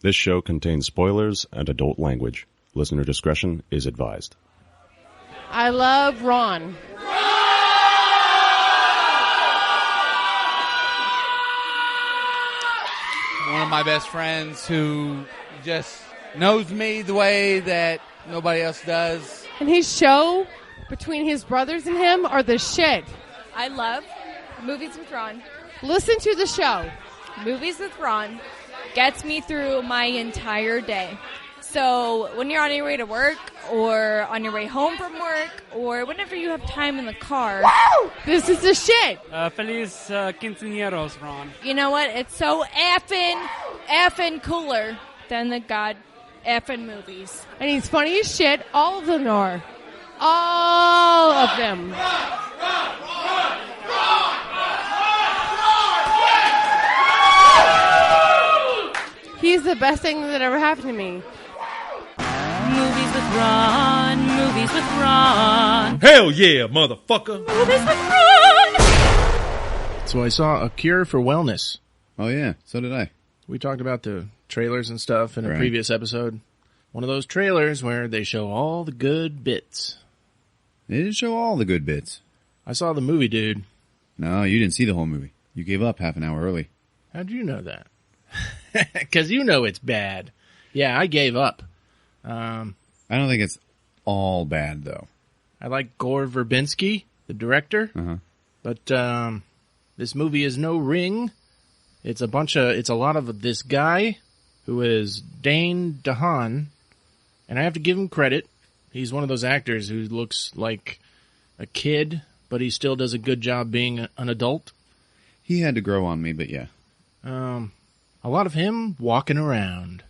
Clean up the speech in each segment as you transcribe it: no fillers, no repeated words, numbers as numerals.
This show contains spoilers and adult language. Listener discretion is advised. I love Ron. One of my best friends who just knows me the way that nobody else does. And his show between his brothers and him are the shit. I love Movies with Ron. Listen to the show. Movies with Ron gets me through my entire day. So when you're on your way to work or on your way home from work or whenever you have time in the car. This is the shit. Feliz quinceañeros, Ron. You know what? It's so effing cooler than the god effing movies. And he's funny as shit. All of them are. All of them. He's the best thing that ever happened to me. Movies with Ron, movies with Ron. Hell yeah, motherfucker. Movies with Ron. So I saw A Cure for Wellness. Oh yeah, so did I. We talked about the trailers and stuff in a Right. previous episode. One of those trailers where they show all the good bits. They didn't show all the good bits. I saw the movie, dude. No, you didn't see the whole movie. You gave up half an hour early. How'd you know that? Because you know it's bad. Yeah, I gave up. I don't think it's all bad, though. I like Gore Verbinski, the director. Uh-huh. But this movie is no Ring. It's a lot of this guy who is Dane DeHaan. And I have to give him credit. He's one of those actors who looks like a kid, but he still does a good job being an adult. He had to grow on me, but yeah. A lot of him walking around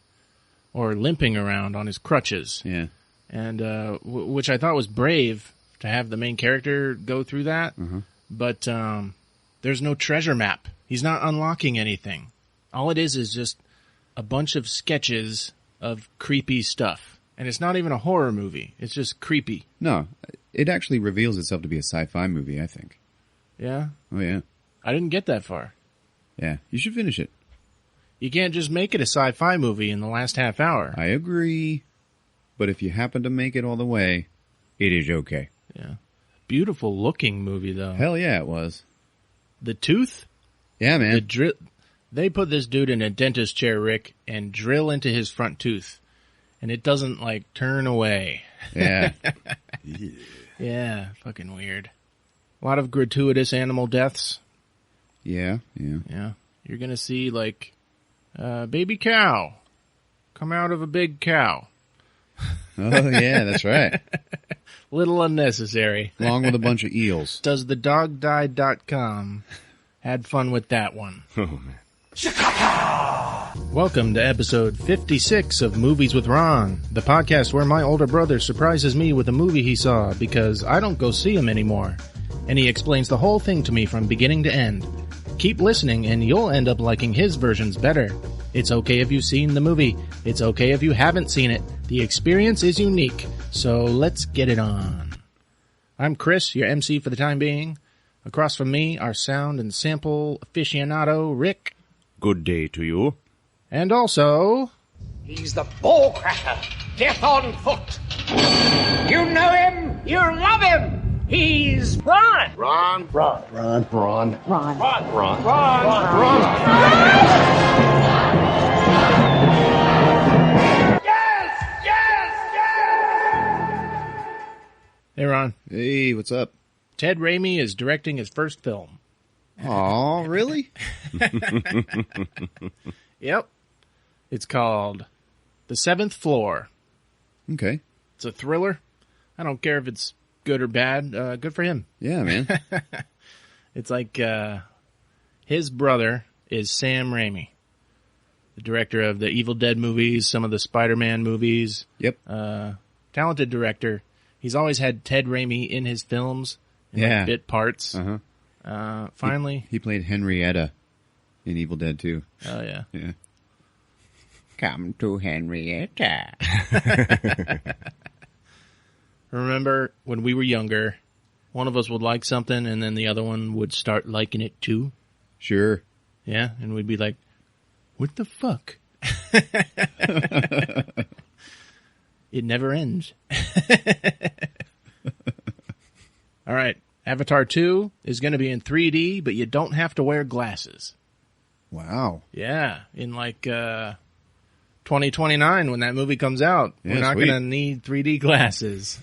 or limping around on his crutches. Yeah. And which I thought was brave to have the main character go through that. Uh-huh. But there's no treasure map. He's not unlocking anything. All it is just a bunch of sketches of creepy stuff. And it's not even a horror movie. It's just creepy. No, it actually reveals itself to be a sci-fi movie, I think. Yeah? Oh, yeah. I didn't get that far. Yeah, you should finish it. You can't just make it a sci-fi movie in the last half hour. I agree. But if you happen to make it all the way, it is okay. Yeah. Beautiful looking movie, though. Hell yeah, it was. The tooth? Yeah, man. They put this dude in a dentist chair, Rick, and drill into his front tooth. And it doesn't, turn away. Yeah. Yeah, fucking weird. A lot of gratuitous animal deaths. Yeah. Yeah. You're gonna see, baby cow come out of a big cow. Oh, yeah, that's right. Little unnecessary. Along with a bunch of eels. DoesTheDogDie.com had fun with that one. Oh, man. Welcome to episode 56 of Movies with Ron, the podcast where my older brother surprises me with a movie he saw because I don't go see him anymore. And he explains the whole thing to me from beginning to end. Keep listening and you'll end up liking his versions better. It's okay if you've seen the movie. It's okay if you haven't seen it. The experience is unique, so let's get it on. I'm Chris, your MC for the time being. Across from me, our sound and sample aficionado, Rick. Good day to you. And also... He's the ball cracker, death on foot. You know him, you love him. He's Ron. Ron. Hey, Ron. Hey, what's up? Ted Raimi is directing his first film. Aw, really? Yep. It's called The Seventh Floor. Okay. It's a thriller. I don't care if it's good or bad. Good for him. Yeah, man. It's his brother is Sam Raimi, the director of the Evil Dead movies, some of the Spider-Man movies. Yep. Talented director. He's always had Ted Raimi in his films in bit parts. Uh-huh. Finally. He played Henrietta in Evil Dead 2. Oh, yeah. Yeah. Come to Henrietta. Remember when we were younger, one of us would like something and then the other one would start liking it too? Sure. Yeah, and we'd be like, what the fuck? It never ends. All right. Avatar 2 is going to be in 3D, but you don't have to wear glasses. Wow. Yeah. In like 2029 when that movie comes out. Yeah, we're not sweet. going to need 3D glasses.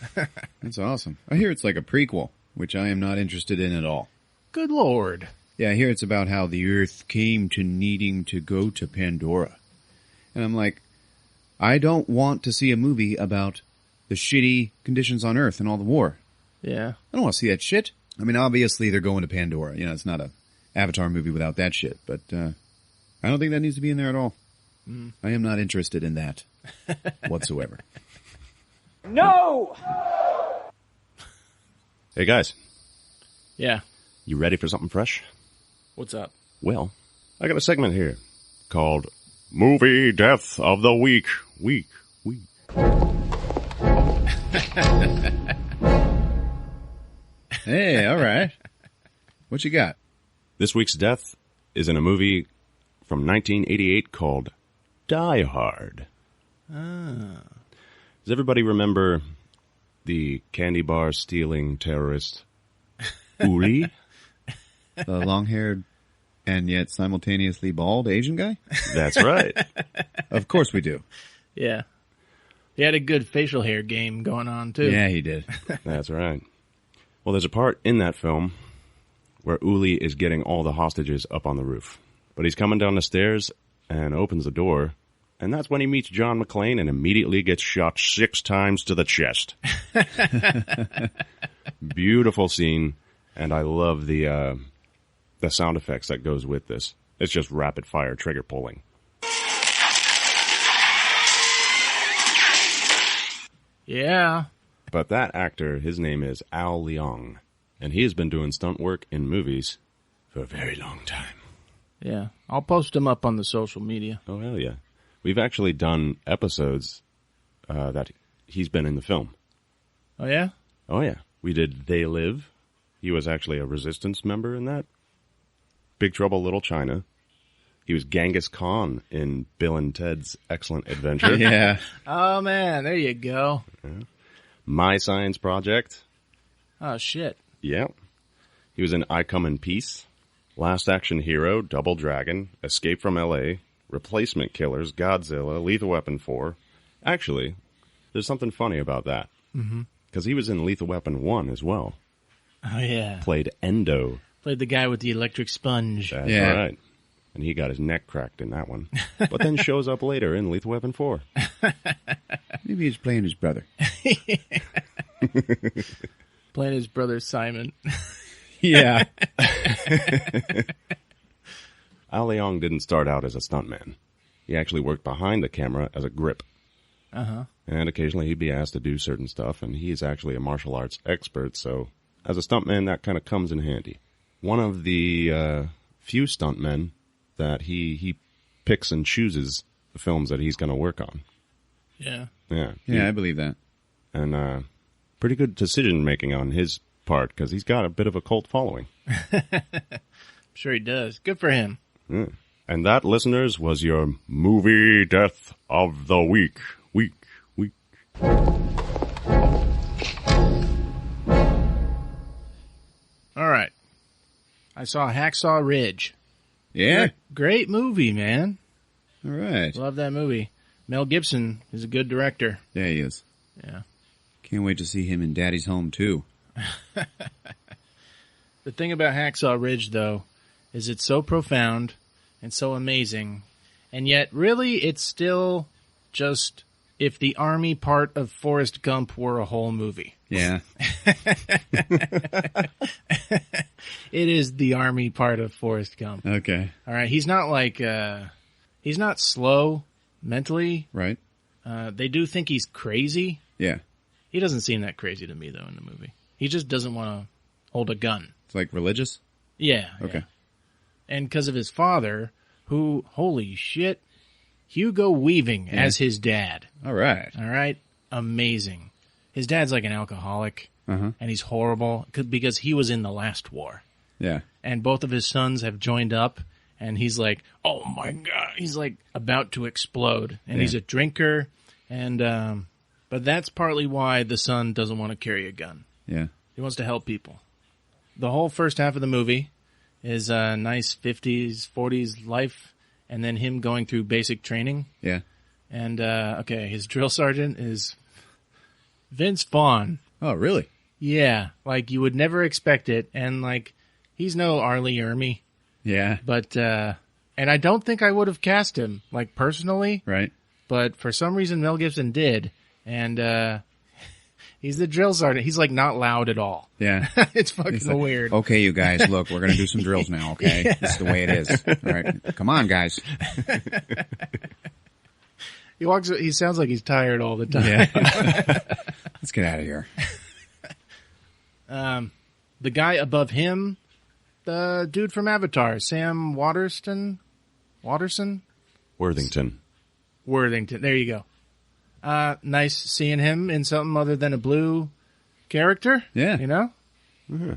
That's awesome. I hear it's like a prequel, which I am not interested in at all. Good Lord. Yeah, I hear it's about how the Earth came to needing to go to Pandora. And I'm like, I don't want to see a movie about the shitty conditions on Earth and all the war. Yeah. I don't want to see that shit. I mean, obviously they're going to Pandora. You know, it's not a Avatar movie without that shit. But I don't think that needs to be in there at all. I am not interested in that whatsoever. No! Hey, guys. Yeah. You ready for something fresh? What's up? Well, I got a segment here called Movie Death of the Week. Week. Hey, all right. What you got? This week's death is in a movie from 1988 called Die Hard. Does everybody remember the candy bar stealing terrorist Uri? The long-haired and yet simultaneously bald Asian guy? That's right. Of course we do. Yeah. He had a good facial hair game going on, too. Yeah, he did. That's right. Well, there's a part in that film where Uli is getting all the hostages up on the roof. But he's coming down the stairs and opens the door, and that's when he meets John McClane and immediately gets shot 6 times to the chest. Beautiful scene, and I love the sound effects that goes with this. It's just rapid fire trigger pulling. Yeah. But that actor, his name is Al Leong, and he has been doing stunt work in movies for a very long time. Yeah. I'll post him up on the social media. Oh, hell yeah. We've actually done episodes that he's been in the film. Oh, yeah? Oh, yeah. We did They Live. He was actually a Resistance member in that. Big Trouble Little China. He was Genghis Khan in Bill and Ted's Excellent Adventure. Yeah. Oh, man. There you go. Yeah. My Science Project. Oh, shit. Yeah. He was in I Come in Peace. Last Action Hero, Double Dragon, Escape from L.A., Replacement Killers, Godzilla, Lethal Weapon 4. Actually, there's something funny about that. Because he was in Lethal Weapon 1 as well. Oh, yeah. Played Endo. Played the guy with the electric sponge. That's right. And he got his neck cracked in that one. But then shows up later in Lethal Weapon 4. Maybe he's playing his brother. Playing his brother Simon. Yeah. Al Leong didn't start out as a stuntman. He actually worked behind the camera as a grip. Uh-huh. And occasionally he'd be asked to do certain stuff, and he's actually a martial arts expert, so as a stuntman, that kind of comes in handy. One of the few stuntmen that he picks and chooses the films that he's going to work on. Yeah. Yeah. Yeah, I believe that. And pretty good decision-making on his part, because he's got a bit of a cult following. Sure he does. Good for him. Yeah. And that, listeners, was your Movie Death of the Week. Week. All right. I saw Hacksaw Ridge. Yeah? Great movie, man. All right. Love that movie. Mel Gibson is a good director. Yeah, he is. Yeah. Can't wait to see him in Daddy's Home, too. The thing about Hacksaw Ridge, though, is it's so profound and so amazing, and yet really it's still just if the army part of Forrest Gump were a whole movie. Yeah. It is the army part of Forrest Gump. Okay. All right, he's not like he's not slow mentally. Right. They do think he's crazy. Yeah. He doesn't seem that crazy to me, though, in the movie. He just doesn't want to hold a gun. It's like religious? Yeah. Okay. Yeah. And because of his father, who, holy shit, Hugo Weaving as his dad. All right. All right? Amazing. His dad's like an alcoholic, Uh-huh. and he's horrible because he was in the last war. Yeah. And both of his sons have joined up, and he's like, oh my God, he's like about to explode. And he's a drinker, and but that's partly why the son doesn't want to carry a gun. Yeah. He wants to help people. The whole first half of the movie is a nice 50s, 40s life, and then him going through basic training. Yeah. And, his drill sergeant is Vince Vaughn. Oh, really? Yeah, like you would never expect it. And, like, he's no Arlie Ermy. Yeah. But, and I don't think I would have cast him, like, personally. Right. But for some reason, Mel Gibson did. And, he's the drill sergeant. He's, like, not loud at all. Yeah. It's fucking He's like, weird. Okay, you guys, look, we're going to do some drills now, okay? Yeah. This is the way it is. All right. Come on, guys. He sounds like he's tired all the time. Yeah. Let's get out of here. The guy above him, the dude from Avatar, Sam Waterston? Worthington. Worthington. There you go. Nice seeing him in something other than a blue character. Yeah. You know? Yeah.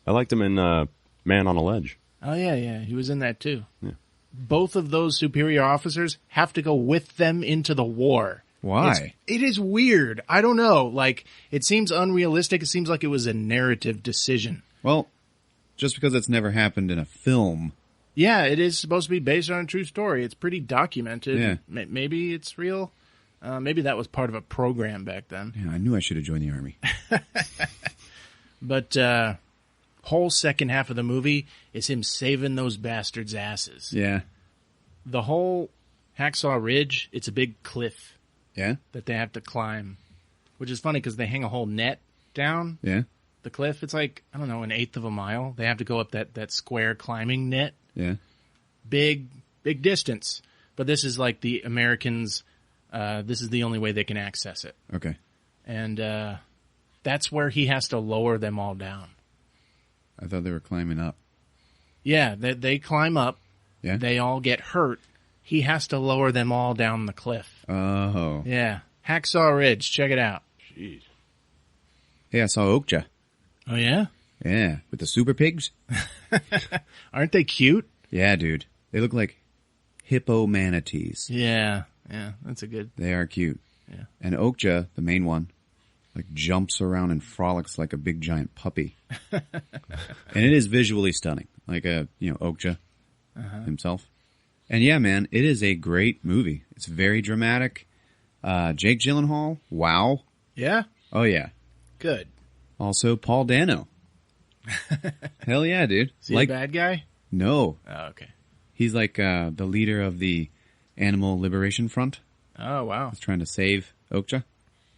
I liked him in Man on a Ledge. Oh, yeah. He was in that, too. Yeah. Both of those superior officers have to go with them into the war. Why? It is weird. I don't know. Like, it seems unrealistic. It seems like it was a narrative decision. Well, just because it's never happened in a film. Yeah, it is supposed to be based on a true story. It's pretty documented. Yeah. Maybe it's real. Maybe that was part of a program back then. Yeah, I knew I should have joined the army. But whole second half of the movie is him saving those bastards' asses. Yeah. The whole Hacksaw Ridge, it's a big cliff Yeah? that they have to climb, which is funny because they hang a whole net down Yeah? the cliff. It's like, I don't know, an eighth of a mile. They have to go up that square climbing net. Yeah. Big distance. But this is like the Americans, this is the only way they can access it. Okay. And that's where he has to lower them all down. I thought they were climbing up. Yeah, they climb up. Yeah? They all get hurt. He has to lower them all down the cliff. Oh. Yeah. Hacksaw Ridge. Check it out. Jeez. Hey, I saw Okja. Oh, yeah? Yeah. With the super pigs. Aren't they cute? Yeah, dude. They look like hippo manatees. Yeah. That's a good... They are cute. Yeah. And Okja, the main one, like jumps around and frolics like a big giant puppy. And it is visually stunning. Like Okja himself. And yeah, man, it is a great movie. It's very dramatic. Jake Gyllenhaal, wow. Yeah? Oh yeah. Good. Also Paul Dano. Hell yeah, dude. Is he a bad guy? No. Oh, okay. He's like the leader of the Animal Liberation Front. Oh, wow. He's trying to save Okja.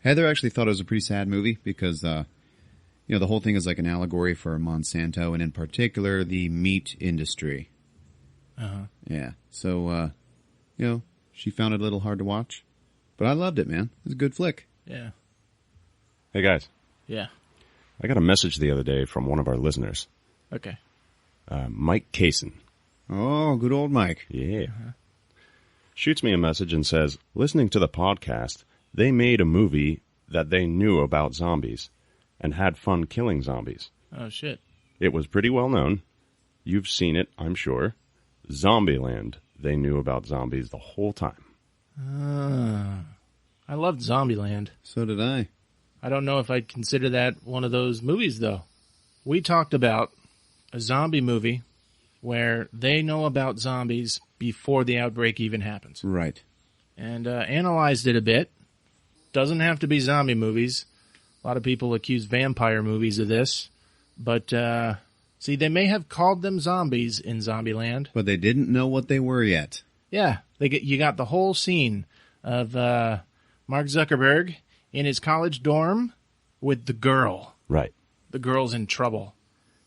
Heather actually thought it was a pretty sad movie because, the whole thing is like an allegory for Monsanto and in particular the meat industry. Uh-huh. Yeah. So, she found it a little hard to watch. But I loved it, man. It was a good flick. Yeah. Hey, guys. Yeah. I got a message the other day from one of our listeners. Okay. Mike Kaysen. Oh, good old Mike. Yeah. Shoots me a message and says, listening to the podcast, they made a movie that they knew about zombies and had fun killing zombies. Oh, shit. It was pretty well known. You've seen it, I'm sure. Zombieland. They knew about zombies the whole time. I loved Zombieland. So did I. I don't know if I'd consider that one of those movies, though. We talked about a zombie movie where they know about zombies before the outbreak even happens. Right. And analyzed it a bit. Doesn't have to be zombie movies. A lot of people accuse vampire movies of this. But, see, they may have called them zombies in Zombieland. But they didn't know what they were yet. Yeah. You got the whole scene of Mark Zuckerberg in his college dorm with the girl. Right. The girl's in trouble.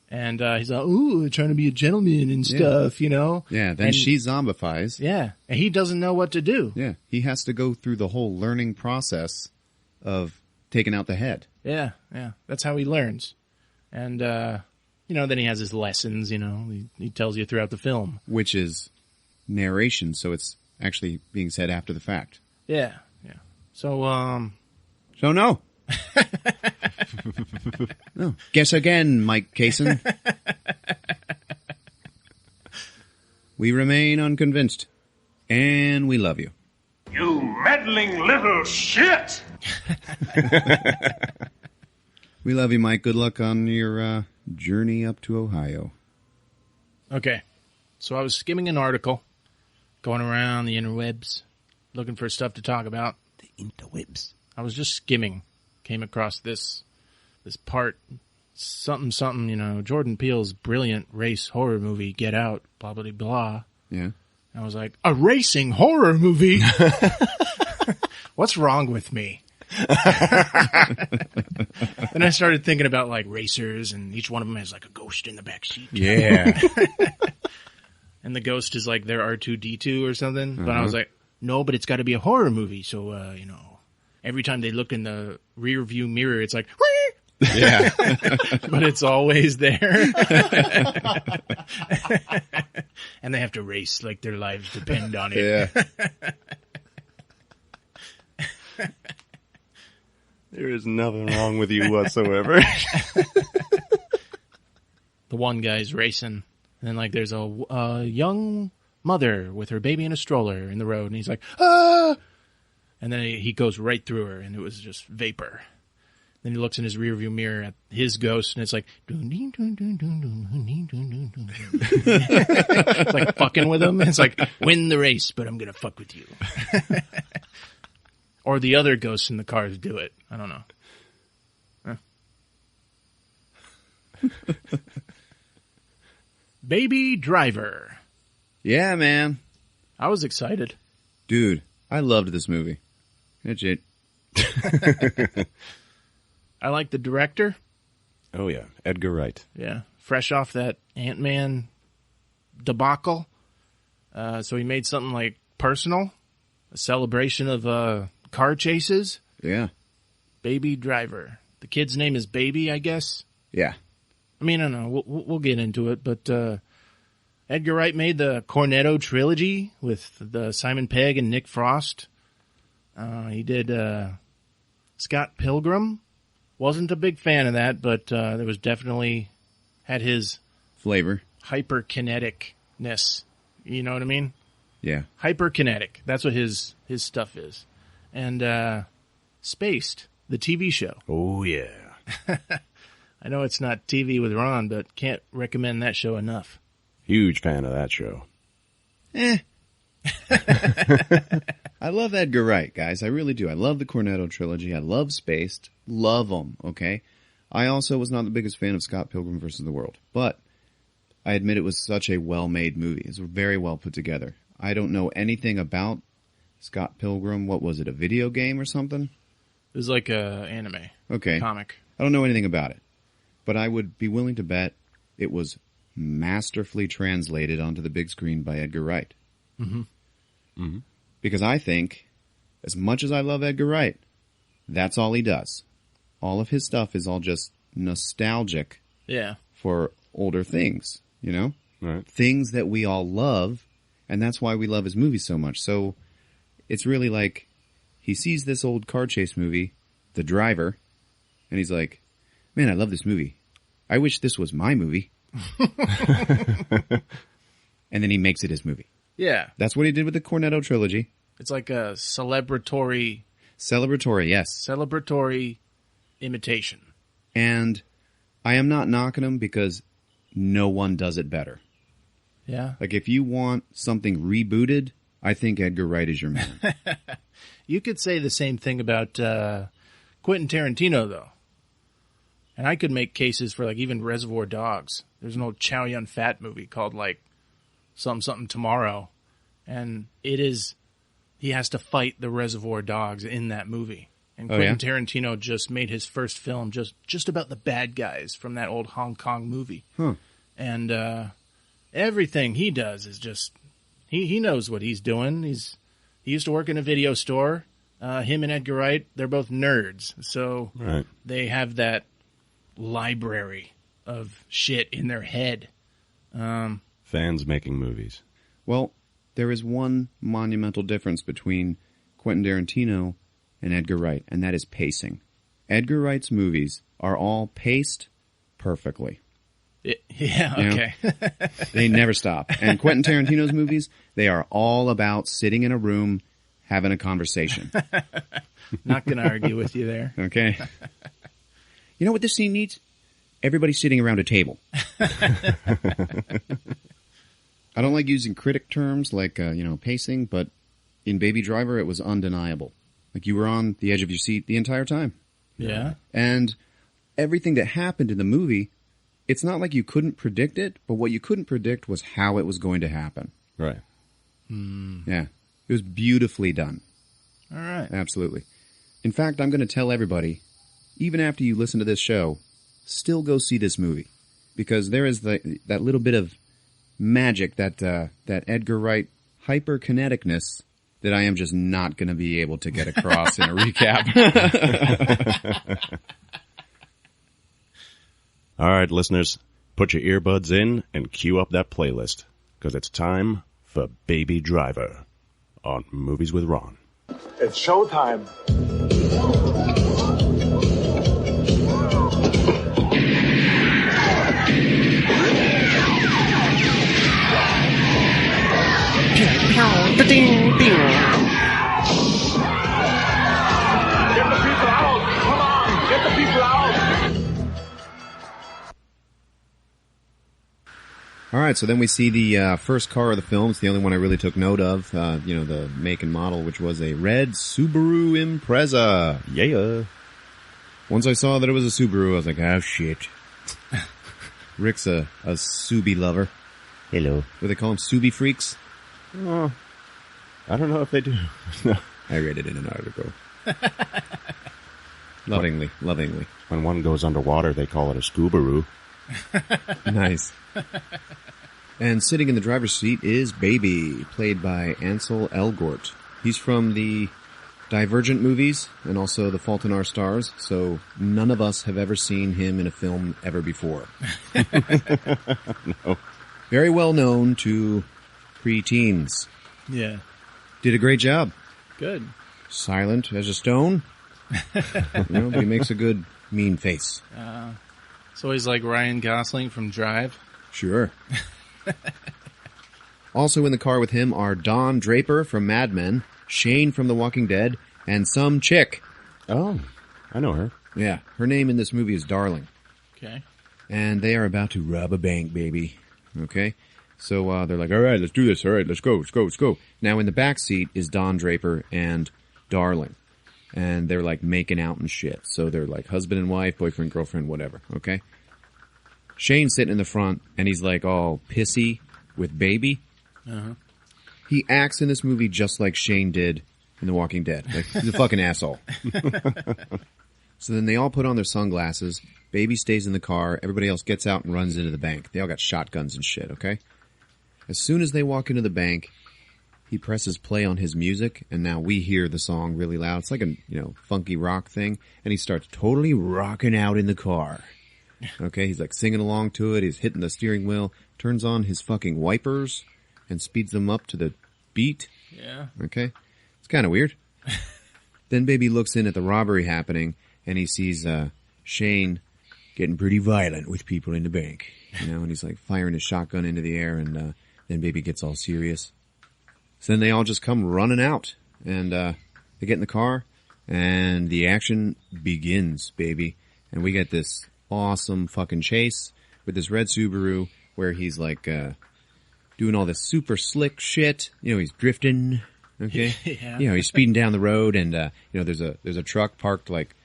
And he's like, ooh, trying to be a gentleman and stuff, Yeah, then she zombifies. Yeah, and he doesn't know what to do. Yeah, he has to go through the whole learning process of taking out the head. Yeah. That's how he learns. And, then he has his lessons, he tells you throughout the film. Which is narration, so it's actually being said after the fact. Yeah. So, So no. No. Guess again, Mike Kaysen. We remain unconvinced. And we love you. You meddling little shit! We love you, Mike. Good luck on your journey up to Ohio. Okay. So I was skimming an article, going around the interwebs, looking for stuff to talk about. The interwebs. I was just skimming. Came across this part, something, you know, Jordan Peele's brilliant race horror movie, Get Out, blah, blah, blah. Yeah. I was like, a racing horror movie? What's wrong with me? Then I started thinking about, like, racers, and each one of them has, like, a ghost in the back seat. Yeah. And the ghost is, like, their R2-D2 or something. But I was like, no, but it's got to be a horror movie. So, you know, every time they look in the rear view mirror, it's like, Yeah. but it's always there. And they have to race like their lives depend on it. Yeah. There is nothing wrong with you whatsoever. The one guy's racing, and then, like, there's a young mother with her baby in a stroller in the road, and he's like, ah! And then he goes right through her, and it was just vapor. Then he looks in his rearview mirror at his ghost, and it's like, it's like fucking with him. It's like, win the race, but I'm gonna fuck with you. Or the other ghosts in the cars do it. I don't know. Baby Driver. Yeah, man. I was excited. Dude, I loved this movie. That's it. I like the director. Oh, yeah. Edgar Wright. Yeah. Fresh off that Ant-Man debacle. So he made something like personal. A celebration of car chases. Yeah. Baby Driver. The kid's name is Baby, I guess. Yeah. I mean, I don't know. We'll get into it, but Edgar Wright made the Cornetto trilogy with the Simon Pegg and Nick Frost. He did Scott Pilgrim. Wasn't a big fan of that, but there was definitely had his flavor, hyperkineticness. You know what I mean? Yeah. Hyperkinetic. That's what his stuff is. And Spaced, the TV show. Oh, yeah. I know it's not TV with Ron, but can't recommend that show enough. Huge fan of that show. I love Edgar Wright, guys. I really do. I love the Cornetto trilogy. I love Spaced. Love them, okay? I also was not the biggest fan of Scott Pilgrim vs. the World, but I admit it was such a well-made movie. It's very well put together. I don't know anything about Scott Pilgrim. What was it, a video game or something? It was like a anime. Okay. Comic. I don't know anything about it, but I would be willing to bet it was masterfully translated onto the big screen by Edgar Wright. Mm-hmm. Mm-hmm. Because I think, as much as I love Edgar Wright, that's all he does. All of his stuff is all just nostalgic for older things, you know? Right. Things that we all love, and that's why we love his movies so much. So it's really like he sees this old car chase movie, The Driver, and he's like, man, I love this movie. I wish this was my movie. And then he makes it his movie. Yeah. That's what he did with the Cornetto trilogy. It's like a celebratory, yes. Celebratory imitation. And I am not knocking him because no one does it better. Yeah. Like, if you want something rebooted, I think Edgar Wright is your man. You could say the same thing about Quentin Tarantino, though. And I could make cases for, like, even Reservoir Dogs. There's an old Chow Yun-Fat movie called, like, Something Tomorrow. And it is, he has to fight the Reservoir Dogs in that movie. And Quentin Tarantino just made his first film just about the bad guys from that old Hong Kong movie. Huh. And everything he does is just, he knows what he's doing. He used to work in a video store. Him and Edgar Wright, they're both nerds. So they have that library of shit in their head. Fans making movies. Well, there is one monumental difference between Quentin Tarantino and Edgar Wright, and that is pacing. Edgar Wright's movies are all paced perfectly. Yeah, You know? okay. They never stop. And Quentin Tarantino's movies, they are all about sitting in a room having a conversation. Not going to argue with you there. Okay. You know what this scene needs? Everybody sitting around a table. I don't like using critic terms like, pacing, but in Baby Driver, it was undeniable. Like you were on the edge of your seat the entire time. Yeah. And everything that happened in the movie, it's not like you couldn't predict it, but what you couldn't predict was how it was going to happen. Right. Yeah. It was beautifully done. All right. Absolutely. In fact, I'm going to tell everybody, even after you listen to this show, still go see this movie. Because there is that little bit of magic, that Edgar Wright hyperkineticness that I am just not going to be able to get across in a recap. All right, listeners, put your earbuds in and cue up that playlist, because it's time for Baby Driver on Movies with Ron. It's showtime. Get the people out! Come on! Get the people out! All right, so then we see the first car of the film. It's the only one I really took note of. The make and model, which was a red Subaru Impreza. Yeah. Once I saw that it was a Subaru, I was like, oh, shit. Rick's a Subi lover. Hello. What do they call them? Subi freaks? Oh, I don't know if they do. I read it in an article. Lovingly. When one goes underwater, they call it a Scoobaroo. Nice. And sitting in the driver's seat is Baby, played by Ansel Elgort. He's from the Divergent movies and also The Fault in Our Stars, so none of us have ever seen him in a film ever before. No. Very well known to preteens. Yeah. Did a great job. Good. Silent as a stone. But he makes a good mean face. So he's like Ryan Gosling from Drive. Sure. Also in the car with him are Don Draper from Mad Men, Shane from The Walking Dead, and some chick. Oh, I know her. Yeah, her name in this movie is Darling. Okay. And they are about to rob a bank, baby. Okay? So they're like, all right, let's do this. All right, let's go. Now in the back seat is Don Draper and Darling. And they're like making out and shit. So they're like husband and wife, boyfriend, girlfriend, whatever. Okay? Shane's sitting in the front and he's like all pissy with Baby. Uh-huh. He acts in this movie just like Shane did in The Walking Dead. Like, he's a fucking asshole. So then they all put on their sunglasses. Baby stays in the car. Everybody else gets out and runs into the bank. They all got shotguns and shit, okay? As soon as they walk into the bank, he presses play on his music, and now we hear the song really loud. It's like a, funky rock thing, and he starts totally rocking out in the car. Okay, he's like singing along to it. He's hitting the steering wheel, turns on his fucking wipers, and speeds them up to the beat. Yeah. Okay? It's kind of weird. Then Baby looks in at the robbery happening, and he sees Shane getting pretty violent with people in the bank. And he's like firing his shotgun into the air, and then Baby gets all serious. So then they all just come running out, and they get in the car, and the action begins, baby. And we get this awesome fucking chase with this red Subaru where he's like doing all this super slick shit. He's drifting. Okay. Yeah. He's speeding down the road, and there's a truck parked like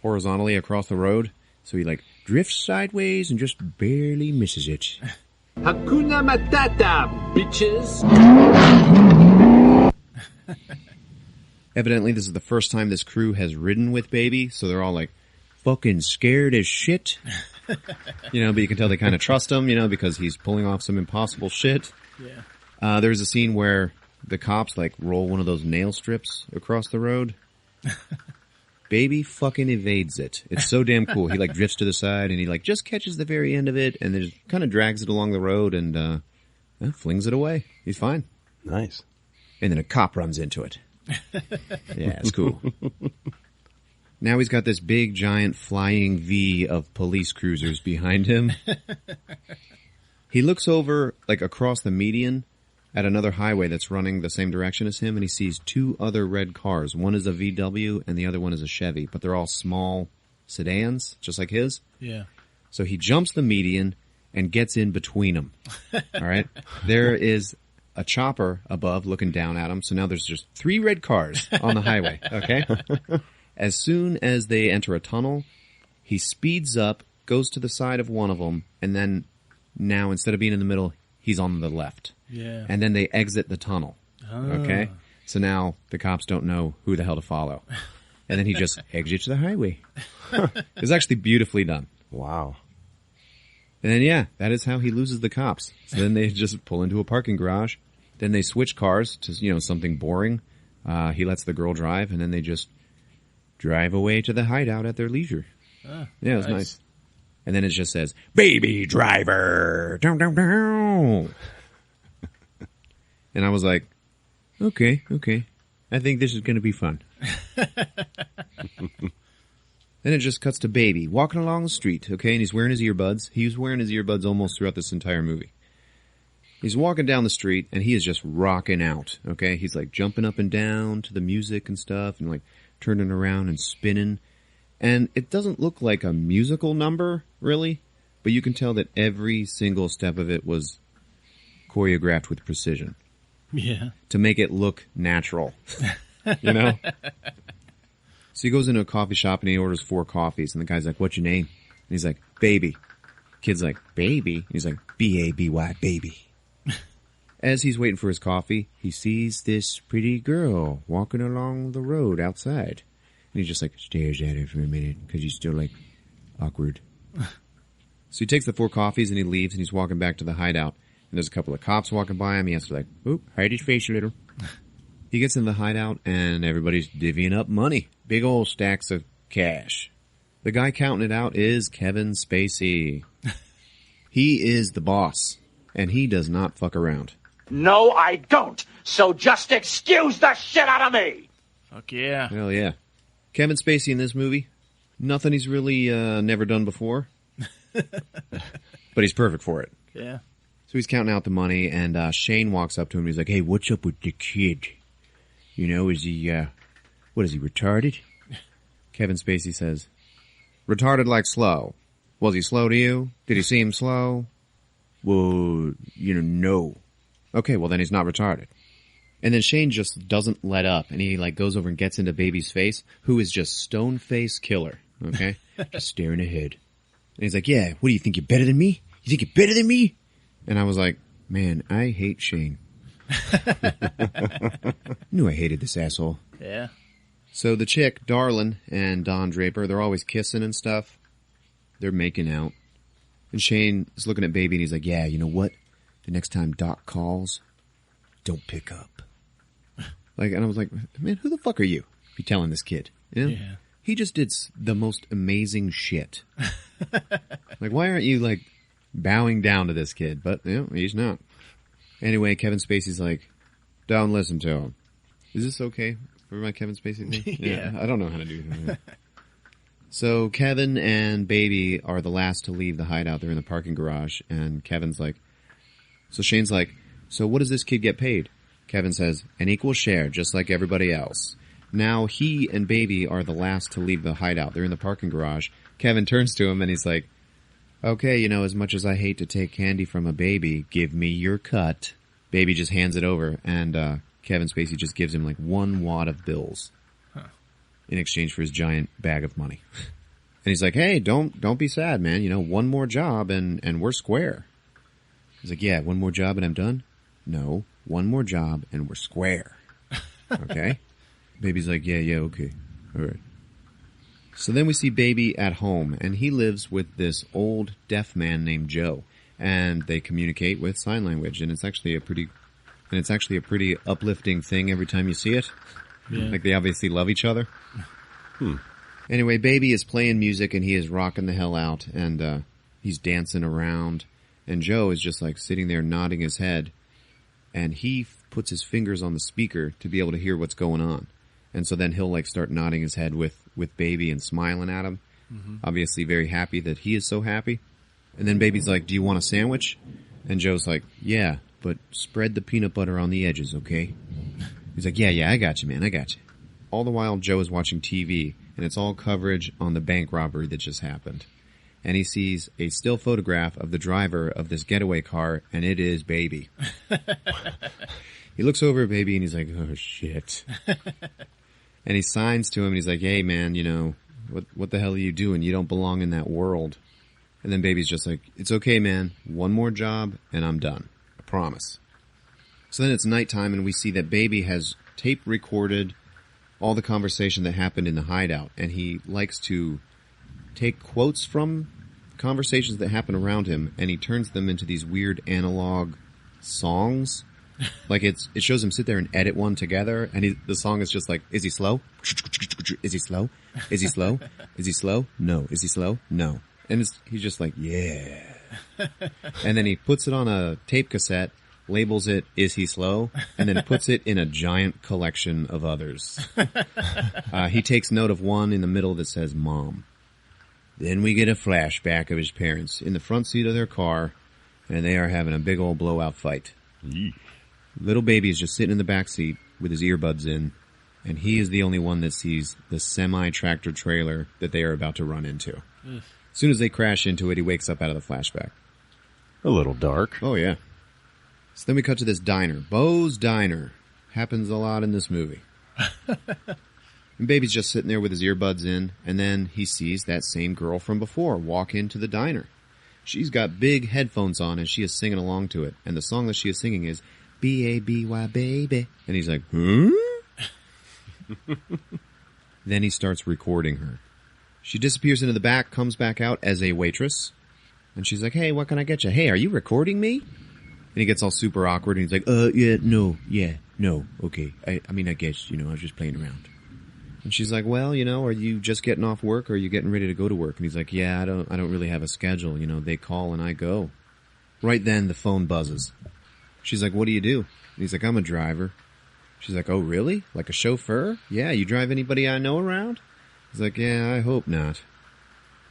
horizontally across the road, so he like drifts sideways and just barely misses it. Hakuna Matata, bitches! Evidently, this is the first time this crew has ridden with Baby, so they're all like fucking scared as shit. But you can tell they kind of trust him, because he's pulling off some impossible shit. Yeah. There's a scene where the cops like roll one of those nail strips across the road. Baby fucking evades it. It's so damn cool. He like drifts to the side and he like just catches the very end of it and then just kind of drags it along the road and flings it away. He's fine. Nice. And then a cop runs into it. Yeah, it's cool. Now he's got this big, giant, flying V of police cruisers behind him. He looks over, like, across the median at another highway that's running the same direction as him, and he sees 2 other red cars. One is a VW, and the other one is a Chevy, but they're all small sedans, just like his. Yeah. So he jumps the median and gets in between them. All right? There is a chopper above looking down at him, so now there's just 3 red cars on the highway, okay? As soon as they enter a tunnel, he speeds up, goes to the side of one of them, and then now instead of being in the middle, he's on the left. Yeah. And then they exit the tunnel, Oh. okay? So now the cops don't know who the hell to follow. And then he just exits the highway. It's actually beautifully done. Wow. And then, yeah, that is how he loses the cops. So then they just pull into a parking garage. Then they switch cars to, something boring. He lets the girl drive, and then they just drive away to the hideout at their leisure. Ah, Yeah, it was nice. And then it just says, "Baby driver." Down, down, down. And I was like, okay. I think this is going to be fun. Then it just cuts to Baby walking along the street, okay? And he's wearing his earbuds. He was wearing his earbuds almost throughout this entire movie. He's walking down the street, and he is just rocking out, okay? He's like jumping up and down to the music and stuff, and like turning around and spinning. And it doesn't look like a musical number, really, but you can tell that every single step of it was choreographed with precision. Yeah. To make it look natural. So he goes into a coffee shop and he orders 4 coffees, and the guy's like, "What's your name?" And he's like, "Baby." Kid's like, "Baby?" And he's like, "B-A-B-Y, baby." As he's waiting for his coffee, he sees this pretty girl walking along the road outside. And he just like stares at her for a minute because he's still like awkward. So he takes the 4 coffees and he leaves, and he's walking back to the hideout. And there's a couple of cops walking by him. He has to like, "Oop, hide his face a little." He gets in the hideout and everybody's divvying up money. Big old stacks of cash. The guy counting it out is Kevin Spacey. He is the boss, and he does not fuck around. No, I don't. So just excuse the shit out of me. Fuck yeah. Hell yeah. Kevin Spacey in this movie, nothing he's really never done before. But he's perfect for it. Yeah. So he's counting out the money, and Shane walks up to him and he's like, "Hey, what's up with the kid? Is he, what is he, retarded?" Kevin Spacey says, "Retarded like slow. Was he slow to you? Did he seem slow?" "Well, no." "Okay, well then he's not retarded." And then Shane just doesn't let up, and he like goes over and gets into Baby's face, who is just stone-face killer, okay? Just staring ahead. And he's like, "Yeah, what do you think, you're better than me? You think you're better than me?" And I was like, man, I hate Shane. Knew I hated this asshole. Yeah. So the chick, Darlin, and Don Draper, they're always kissing and stuff. They're making out. And Shane is looking at Baby and he's like, "Yeah, you know what? The next time Doc calls, don't pick up." And I was like, man, who the fuck are you? Be telling this kid. Yeah. He just did the most amazing shit. Why aren't you bowing down to this kid? But he's not. Anyway, Kevin Spacey's like, "Don't listen to him." Is this okay for my Kevin Spacey thing? Yeah. I don't know how to do that. So Kevin and Baby are the last to leave the hideout. They're in the parking garage, and Kevin's like, so Shane's like, "So what does this kid get paid?" Kevin says, "An equal share, just like everybody else." Now he and Baby are the last to leave the hideout. They're in the parking garage. Kevin turns to him and he's like, "Okay, as much as I hate to take candy from a baby, give me your cut." Baby just hands it over, and Kevin Spacey just gives him 1 wad of bills in exchange for his giant bag of money. And he's like, "Hey, don't be sad, man. 1 more job and we're square." He's like, "Yeah, 1 more job and I'm done?" "No, 1 more job and we're square." Okay? Baby's like, yeah, okay. All right. So then we see Baby at home, and he lives with this old deaf man named Joe, and they communicate with sign language, and it's actually a pretty uplifting thing every time you see it. Yeah. They obviously love each other. Anyway, Baby is playing music, and he is rocking the hell out, and he's dancing around, and Joe is just sitting there nodding his head, and he puts his fingers on the speaker to be able to hear what's going on. And so then he'll like start nodding his head with Baby and smiling at him. Mm-hmm. Obviously very happy that he is so happy. And then Baby's like, do you want a sandwich? And Joe's like, yeah, but spread the peanut butter on the edges, okay? He's like, yeah, I got you, man, I got you. All the while Joe is watching TV, and it's all coverage on the bank robbery that just happened. And he sees a still photograph of the driver of this getaway car, and it is Baby. He looks over at Baby, and he's like, oh, shit. And he signs to him, and he's like, hey, man, you know, what the hell are you doing? You don't belong in that world. And then Baby's just like, it's okay, man. One more job, and I'm done. I promise. So then it's nighttime, and we see that Baby has tape recorded all the conversation that happened in the hideout, and he likes to take quotes from conversations that happen around him, and he turns them into these weird analog songs. Like it shows him sit there and edit one together, and the song is just like, is he slow? Is he slow? Is he slow? Is he slow? No. Is he slow? No. And he's just like, yeah. And then he puts it on a tape cassette, labels it, is he slow? And then puts it in a giant collection of others. He takes note of one in the middle that says, Mom. Then we get a flashback of his parents in the front seat of their car, and they are having a big old blowout fight. Little Baby is just sitting in the back seat with his earbuds in, and he is the only one that sees the semi-tractor trailer that they are about to run into. As soon as they crash into it, he wakes up out of the flashback. A little dark. Oh, yeah. So then we cut to this diner. Bo's Diner. Happens a lot in this movie. And Baby's just sitting there with his earbuds in, and then he sees that same girl from before walk into the diner. She's got big headphones on, and she is singing along to it. And the song that she is singing is, B-A-B-Y, baby. And he's like, huh? Then he starts recording her. She disappears into the back, comes back out as a waitress. And she's like, hey, what can I get you? Hey, are you recording me? And he gets all super awkward, and he's like, no, okay. I mean, I guess, I was just playing around. And she's like, well, are you just getting off work, or are you getting ready to go to work? And he's like, yeah, I don't really have a schedule. They call and I go. Right then, the phone buzzes. She's like, what do you do? And he's like, I'm a driver. She's like, oh, really? Like a chauffeur? Yeah, you drive anybody I know around? He's like, yeah, I hope not.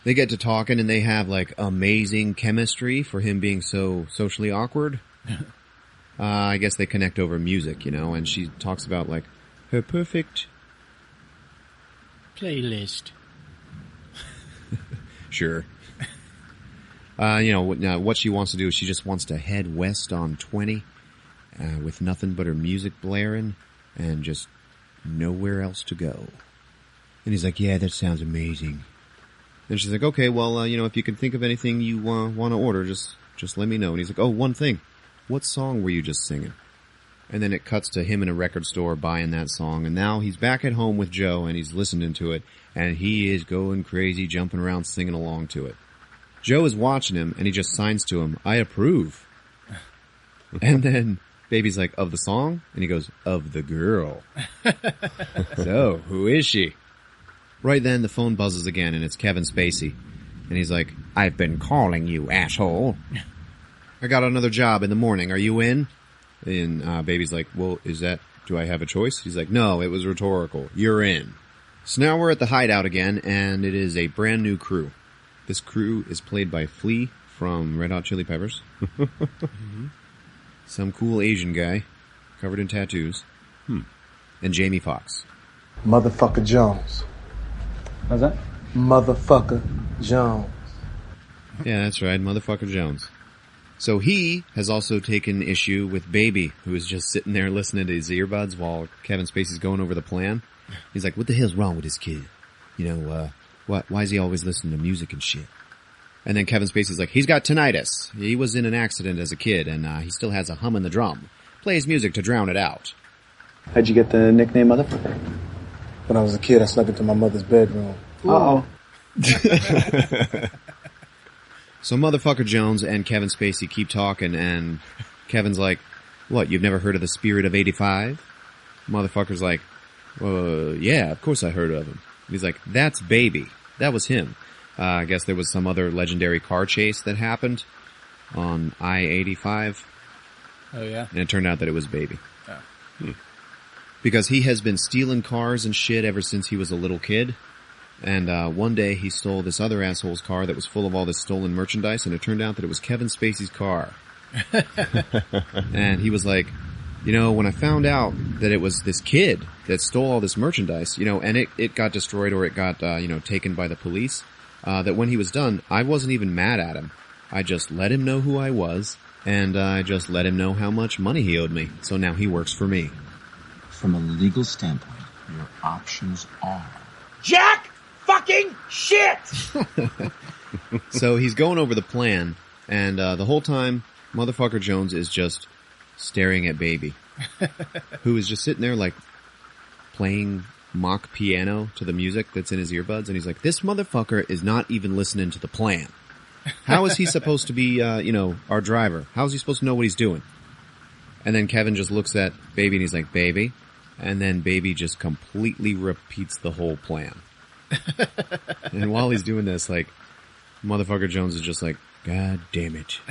They get to talking, and they have, like, amazing chemistry for him being so socially awkward. I guess they connect over music, and she talks about, like, her perfect playlist. Sure. What she wants to do is she just wants to head west on 20 with nothing but her music blaring and just nowhere else to go. And he's like, yeah, that sounds amazing. And she's like, okay, well, if you can think of anything you want to order, just let me know. And he's like, oh, one thing. What song were you just singing? And then it cuts to him in a record store buying that song. And now he's back at home with Joe, and he's listening to it. And he is going crazy, jumping around, singing along to it. Joe is watching him, and he just signs to him, I approve. And then Baby's like, of the song? And he goes, of the girl. So, who is she? Right then, the phone buzzes again, and it's Kevin Spacey. And he's like, I've been calling you, asshole. I got another job in the morning. Are you in? And Baby's like, well, do I have a choice? He's like, no, it was rhetorical. You're in. So now we're at the hideout again, and it is a brand new crew. This crew is played by Flea from Red Hot Chili Peppers. Mm-hmm. Some cool Asian guy, covered in tattoos. And Jamie Foxx. Motherfucker Jones. How's that? Motherfucker Jones. Yeah, that's right, Motherfucker Jones. So he has also taken issue with Baby, who is just sitting there listening to his earbuds while Kevin Spacey's going over the plan. He's like, what the hell's wrong with this kid? Why is he always listening to music and shit? And then Kevin Spacey's like, he's got tinnitus. He was in an accident as a kid, and he still has a hum in the drum. Plays music to drown it out. How'd you get the nickname Motherfucker? When I was a kid, I snuck into my mother's bedroom. Uh-oh. So Motherfucker Jones and Kevin Spacey keep talking, and Kevin's like, what, you've never heard of the Spirit of 85? Motherfucker's like, yeah, of course I heard of him. He's like, that's Baby. That was him. I guess there was some other legendary car chase that happened on I-85. Oh, yeah? And it turned out that it was Baby. Oh. because he has been stealing cars and shit ever since he was a little kid. And one day he stole this other asshole's car that was full of all this stolen merchandise, and it turned out that it was Kevin Spacey's car. And he was like, you know, when I found out that it was this kid that stole all this merchandise, you know, and it got destroyed or it got, taken by the police, that when he was done, I wasn't even mad at him. I just let him know who I was, and I just let him know how much money he owed me. So now he works for me. From a legal standpoint, your options are... Jack fucking shit! So he's going over the plan, and the whole time, Motherfucker Jones is just staring at Baby, who is just sitting there like playing mock piano to the music that's in his earbuds, and he's like, this motherfucker is not even listening to the plan. How is he supposed to be, our driver? How is he supposed to know what he's doing? And then Kevin just looks at Baby and he's like, Baby. And then Baby just completely repeats the whole plan. And while he's doing this, like, Motherfucker Jones is just like, God damn it.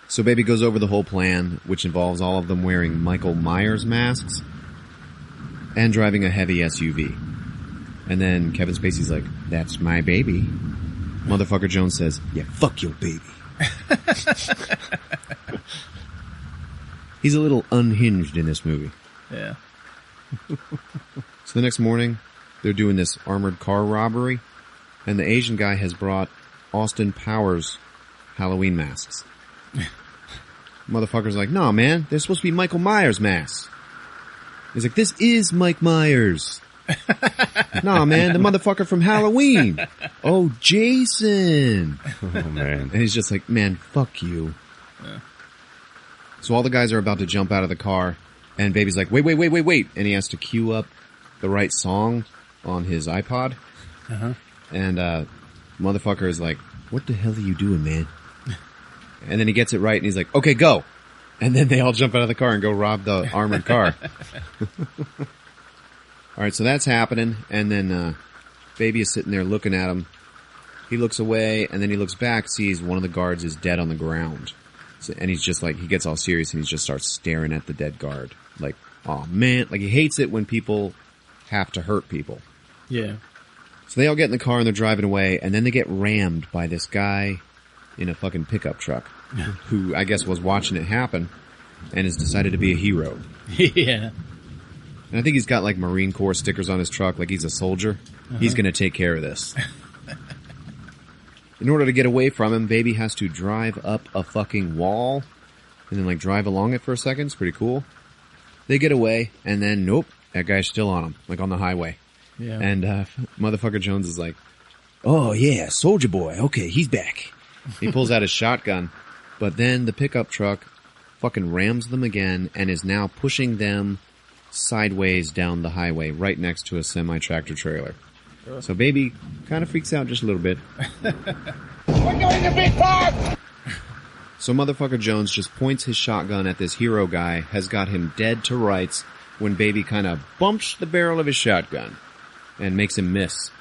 So Baby goes over the whole plan, which involves all of them wearing Michael Myers masks and driving a heavy SUV. And then Kevin Spacey's like, that's my baby. Motherfucker Jones says, yeah, fuck your baby. He's a little unhinged in this movie. Yeah. So the next morning, they're doing this armored car robbery, and the Asian guy has brought Austin Powers Halloween masks. Motherfucker's like, nah, man, they're supposed to be Michael Myers masks. He's like, this is Mike Myers. Nah, man, the motherfucker from Halloween. Oh, Jason. Oh, man. And he's just like, man, fuck you. Yeah. So all the guys are about to jump out of the car, and Baby's like, wait. And he has to cue up the right song on his iPod. Uh-huh. And motherfucker is like, what the hell are you doing, man? And then he gets it right, and he's like, okay, go. And then they all jump out of the car and go rob the armored car. All right, so that's happening, and then Baby is sitting there looking at him. He looks away, and then he looks back, sees one of the guards is dead on the ground. So, and he's just like, he gets all serious, and he just starts staring at the dead guard. Like, oh man, like he hates it when people have to hurt people. Yeah. So they all get in the car, and they're driving away, and then they get rammed by this guy in a fucking pickup truck, who I guess was watching it happen, and has decided to be a hero. Yeah. And I think he's got like Marine Corps stickers on his truck, like he's a soldier. Uh-huh. He's gonna take care of this. In order to get away from him, Baby has to drive up a fucking wall, and then like drive along it for a second. It's pretty cool. They get away, and then nope, that guy's still on him, like on the highway. Yeah. And Motherfucker Jones is like, oh yeah, soldier boy, okay, he's back. He pulls out his shotgun, but then the pickup truck fucking rams them again and is now pushing them sideways down the highway right next to a semi-tractor trailer. So Baby kind of freaks out just a little bit. We're going to Big Park! So Motherfucker Jones just points his shotgun at this hero guy, has got him dead to rights, when Baby kind of bumps the barrel of his shotgun and makes him miss.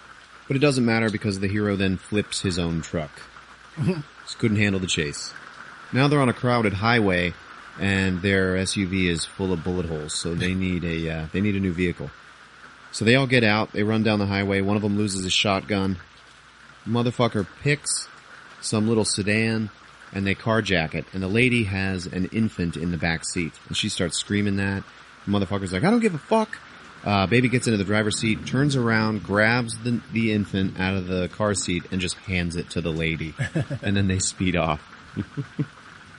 But it doesn't matter because the hero then flips his own truck. Just couldn't handle the chase. Now they're on a crowded highway, and their SUV is full of bullet holes, so they need a new vehicle. So they all get out, they run down the highway, one of them loses his shotgun. Motherfucker picks some little sedan, and they carjack it, and the lady has an infant in the back seat, and she starts screaming that. The motherfucker's like, I don't give a fuck. Baby gets into the driver's seat, turns around, grabs the infant out of the car seat, and just hands it to the lady. And then they speed off.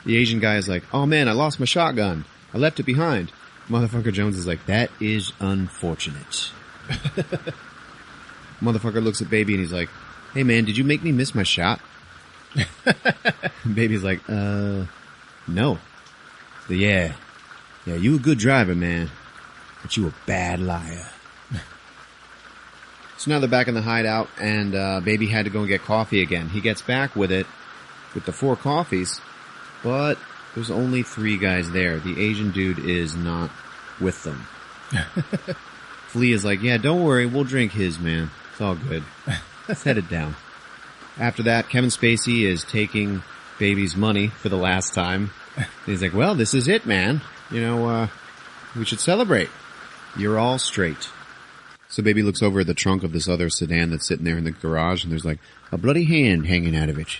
The Asian guy is like, oh man, I lost my shotgun. I left it behind. Motherfucker Jones is like, that is unfortunate. Motherfucker looks at Baby and he's like, hey man, did you make me miss my shot? Baby's like, no. So, yeah, you a good driver, man, but you a bad liar. So now they're back in the hideout, and Baby had to go and get coffee again. He gets back with the 4 coffees, but there's only 3 guys there. The Asian dude is not with them. Flea is like, yeah, don't worry, we'll drink his, man. It's all good. Set it down. After that, Kevin Spacey is taking Baby's money for the last time. He's like, well, this is it, man. You know, We should celebrate. You're all straight. So Baby looks over at the trunk of this other sedan that's sitting there in the garage, and there's like a bloody hand hanging out of it.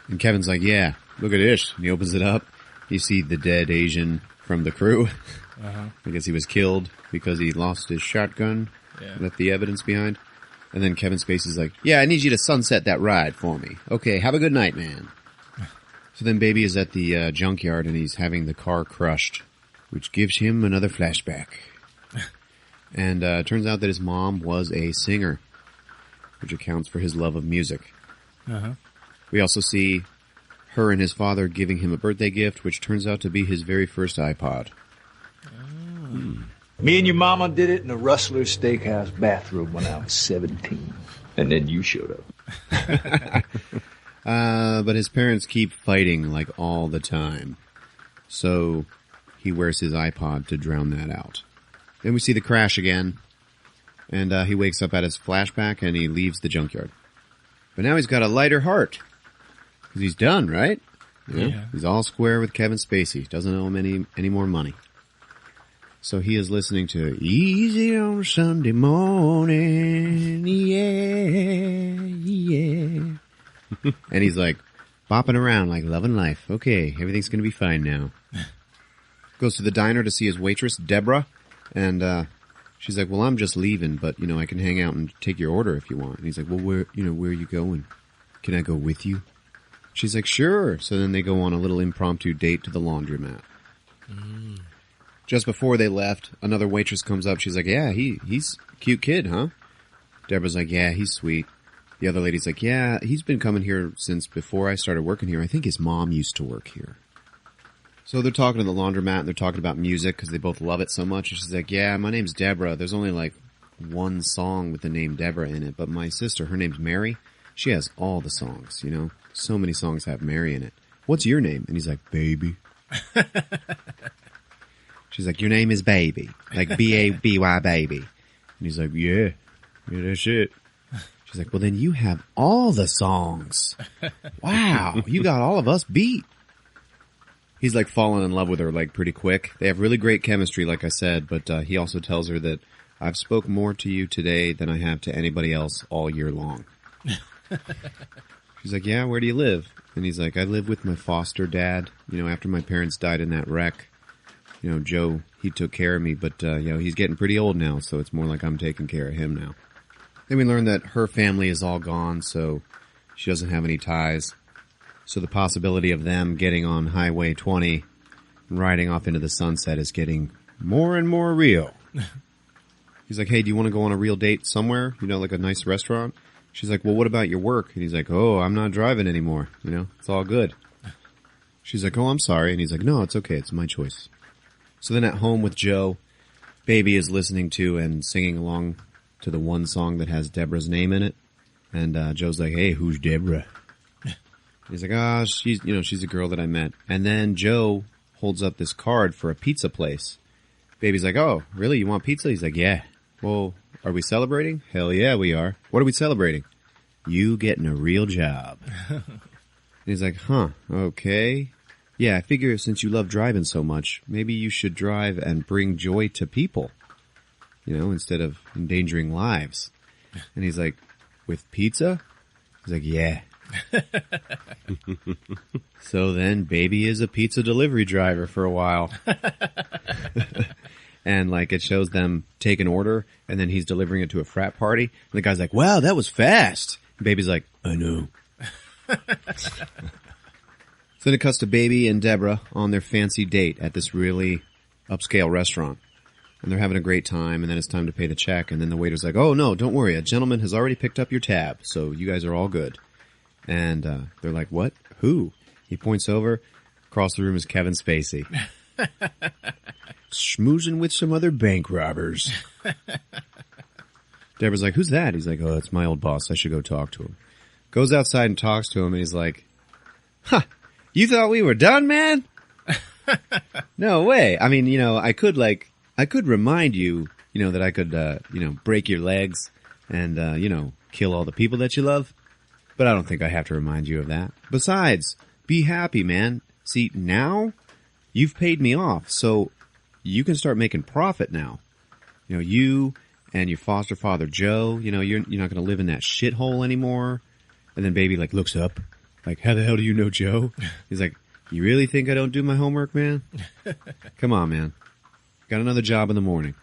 And Kevin's like, yeah, look at this. And he opens it up. You see the dead Asian from the crew. I guess he was killed because he lost his shotgun, left the evidence behind. And then Kevin Spacey's like, yeah, I need you to sunset that ride for me. Okay, have a good night, man. So then Baby is at the junkyard, and he's having the car crushed, which gives him another flashback. And it turns out that his mom was a singer, which accounts for his love of music. We also see her and his father giving him a birthday gift, which turns out to be his very first iPod. Me and your mama did it in the Rustler's Steakhouse bathroom when I was 17. And then you showed up. But his parents keep fighting like all the time. So he wears his iPod to drown that out. Then we see the crash again. And he wakes up at his flashback and he leaves the junkyard. But now he's got a lighter heart. Because he's done, right? Yeah. He's all square with Kevin Spacey. Doesn't owe him any more money. So he is listening to Easy on Sunday Morning, yeah. And he's like bopping around like loving life. Okay, everything's going to be fine now. Goes to the diner to see his waitress, Deborah. And she's like, well, I'm just leaving, but, I can hang out and take your order if you want. And he's like, well, where are you going? Can I go with you? She's like, sure. So then they go on a little impromptu date to the laundromat. Just before they left, another waitress comes up. She's like, yeah, he's a cute kid, huh? Deborah's like, yeah, he's sweet. The other lady's like, yeah, he's been coming here since before I started working here. I think his mom used to work here. So they're talking to the laundromat, and they're talking about music because they both love it so much. And she's like, yeah, my name's Deborah. There's only like one song with the name Deborah in it. But my sister, her name's Mary. She has all the songs, So many songs have Mary in it. What's your name? And he's like, Baby. She's like, your name is Baby. Like B-A-B-Y, baby. And he's like, yeah, that's it. She's like, well, then you have all the songs. Wow, you got all of us beat. He's like falling in love with her like pretty quick. They have really great chemistry, like I said, but he also tells her that I've spoke more to you today than I have to anybody else all year long. She's like, yeah, where do you live? And he's like, I live with my foster dad. After my parents died in that wreck. Joe, he took care of me, but, he's getting pretty old now, so it's more like I'm taking care of him now. Then we learn that her family is all gone, so she doesn't have any ties. So the possibility of them getting on Highway 20 and riding off into the sunset is getting more and more real. He's like, hey, do you want to go on a real date somewhere? Like a nice restaurant? She's like, well, what about your work? And he's like, oh, I'm not driving anymore. It's all good. She's like, oh, I'm sorry. And he's like, no, it's okay. It's my choice. So then at home with Joe, Baby is listening to and singing along to the one song that has Deborah's name in it. And Joe's like, hey, who's Deborah? He's like, she's a girl that I met. And then Joe holds up this card for a pizza place. Baby's like, oh, really? You want pizza? He's like, yeah. Well, are we celebrating? Hell yeah, we are. What are we celebrating? You getting a real job. And he's like, huh, okay. Yeah, I figure since you love driving so much, maybe you should drive and bring joy to people, instead of endangering lives. And he's like, with pizza? He's like, yeah. So then Baby is a pizza delivery driver for a while. And it shows them take an order and then he's delivering it to a frat party. And the guy's like, wow, that was fast. And Baby's like, I know. So then it cuts to Baby and Deborah on their fancy date at this really upscale restaurant. And they're having a great time, and then it's time to pay the check, and then the waiter's like, oh, no, don't worry, a gentleman has already picked up your tab, so you guys are all good. And they're like, what? Who? He points over. Across the room is Kevin Spacey. Schmoozing with some other bank robbers. Deborah's like, who's that? He's like, oh, it's my old boss. I should go talk to him. Goes outside and talks to him, and he's like, huh. You thought we were done, man? No way. I mean, I could remind you, that I could, break your legs and, kill all the people that you love. But I don't think I have to remind you of that. Besides, be happy, man. See, now you've paid me off. So you can start making profit now. You know, you and your foster father, Joe, you know, you're not going to live in that shithole anymore. And then baby, like, looks up, like, how the hell do you know Joe? He's like, you really think I don't do my homework, man? Come on, man. Got another job in the morning.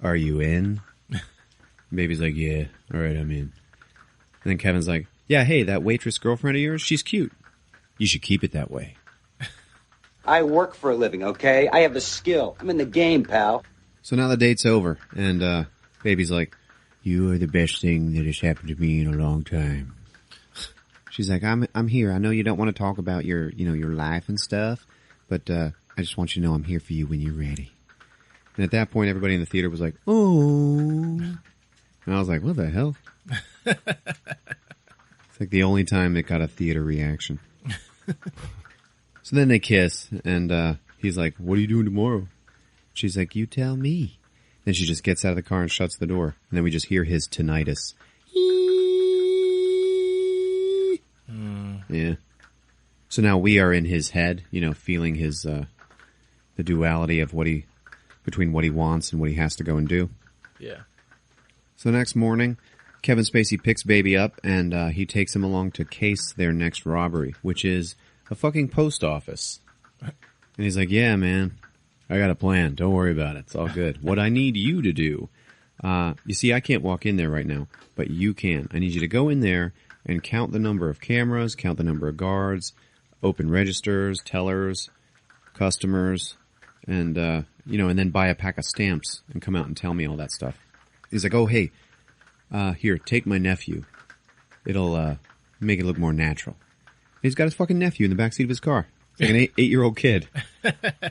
Are you in? Baby's like, yeah. All right, I'm in. And then Kevin's like, yeah, hey, that waitress girlfriend of yours, she's cute. You should keep it that way. I work for a living, okay? I have the skill. I'm in the game, pal. So now the date's over, and baby's like, you are the best thing that has happened to me in a long time. She's like, I'm here. I know you don't want to talk about your life and stuff, but I just want you to know I'm here for you when you're ready. And at that point, everybody in the theater was like, oh. And I was like, what the hell? It's like the only time it got a theater reaction. So then they kiss, and he's like, what are you doing tomorrow? She's like, you tell me. Then she just gets out of the car and shuts the door. And then we just hear his tinnitus. Yeah. So now we are in his head, you know, feeling his, the duality of between what he wants and what he has to go and do. Yeah. So next morning, Kevin Spacey picks baby up and he takes him along to case their next robbery, which is a fucking post office. And he's like, yeah, man, I got a plan. Don't worry about it. It's all good. What I need you to do, you see, I can't walk in there right now, but you can. I need you to go in there and count the number of cameras, count the number of guards, open registers, tellers, customers, and, and then buy a pack of stamps and come out and tell me all that stuff. He's like, oh, hey, here, take my nephew. It'll, make it look more natural. And he's got his fucking nephew in the backseat of his car. It's like an 8-year-old kid.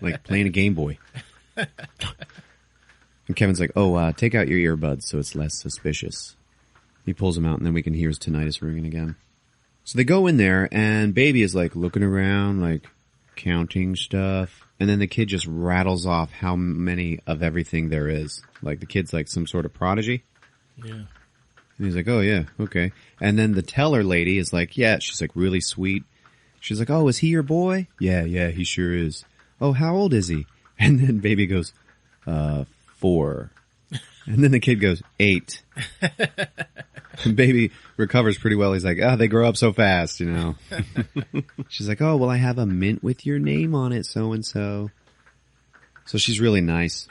Like playing a Game Boy. And Kevin's like, oh, take out your earbuds so it's less suspicious. He pulls them out, and then we can hear his tinnitus ringing again. So they go in there, and baby is like looking around, like counting stuff. And then the kid just rattles off how many of everything there is. Like the kid's like some sort of prodigy. Yeah. And he's like, oh yeah, okay. And then the teller lady is like, yeah, she's like really sweet. She's like, oh, is he your boy? Yeah, he sure is. Oh, how old is he? And then baby goes, 4. And then the kid goes, 8. And baby recovers pretty well. He's like, they grow up so fast, you know. She's like, oh, well, I have a mint with your name on it, so-and-so. So she's really nice.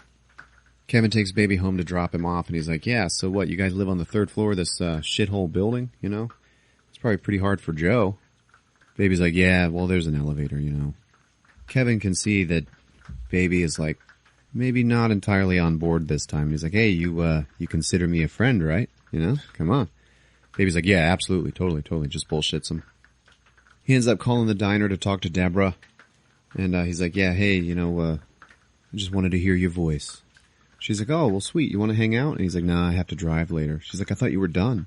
Kevin takes baby home to drop him off, and he's like, yeah, so what, you guys live on the 3rd floor of this shithole building, you know? It's probably pretty hard for Joe. Baby's like, yeah, well, there's an elevator, you know. Kevin can see that baby is like, maybe not entirely on board this time. He's like, hey, you consider me a friend, right? You know, come on. Baby's like, yeah, absolutely, totally, just bullshits him. He ends up calling the diner to talk to Deborah. And he's like, yeah, hey, you know, I just wanted to hear your voice. She's like, oh, well, sweet, you want to hang out? And he's like, nah, I have to drive later. She's like, I thought you were done.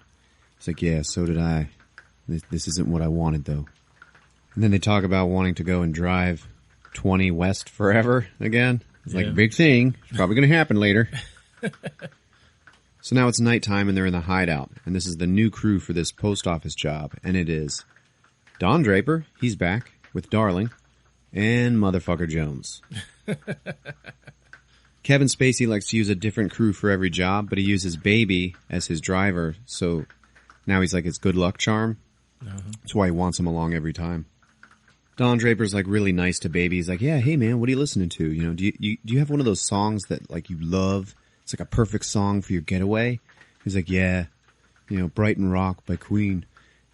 He's like, yeah, so did I. This isn't what I wanted, though. And then they talk about wanting to go and drive 20 west forever again. It's like a big thing. It's probably going to happen later. So now it's nighttime and they're in the hideout. And this is the new crew for this post office job. And it is Don Draper, he's back, with Darling, and Motherfucker Jones. Kevin Spacey likes to use a different crew for every job, but he uses Baby as his driver. So now he's like his good luck charm. That's why he wants him along every time. Don Draper's like really nice to Baby. He's like, yeah, hey man, what are you listening to? You know, do you have one of those songs that like you love? It's like a perfect song for your getaway. He's like, yeah, you know, Brighton Rock by Queen.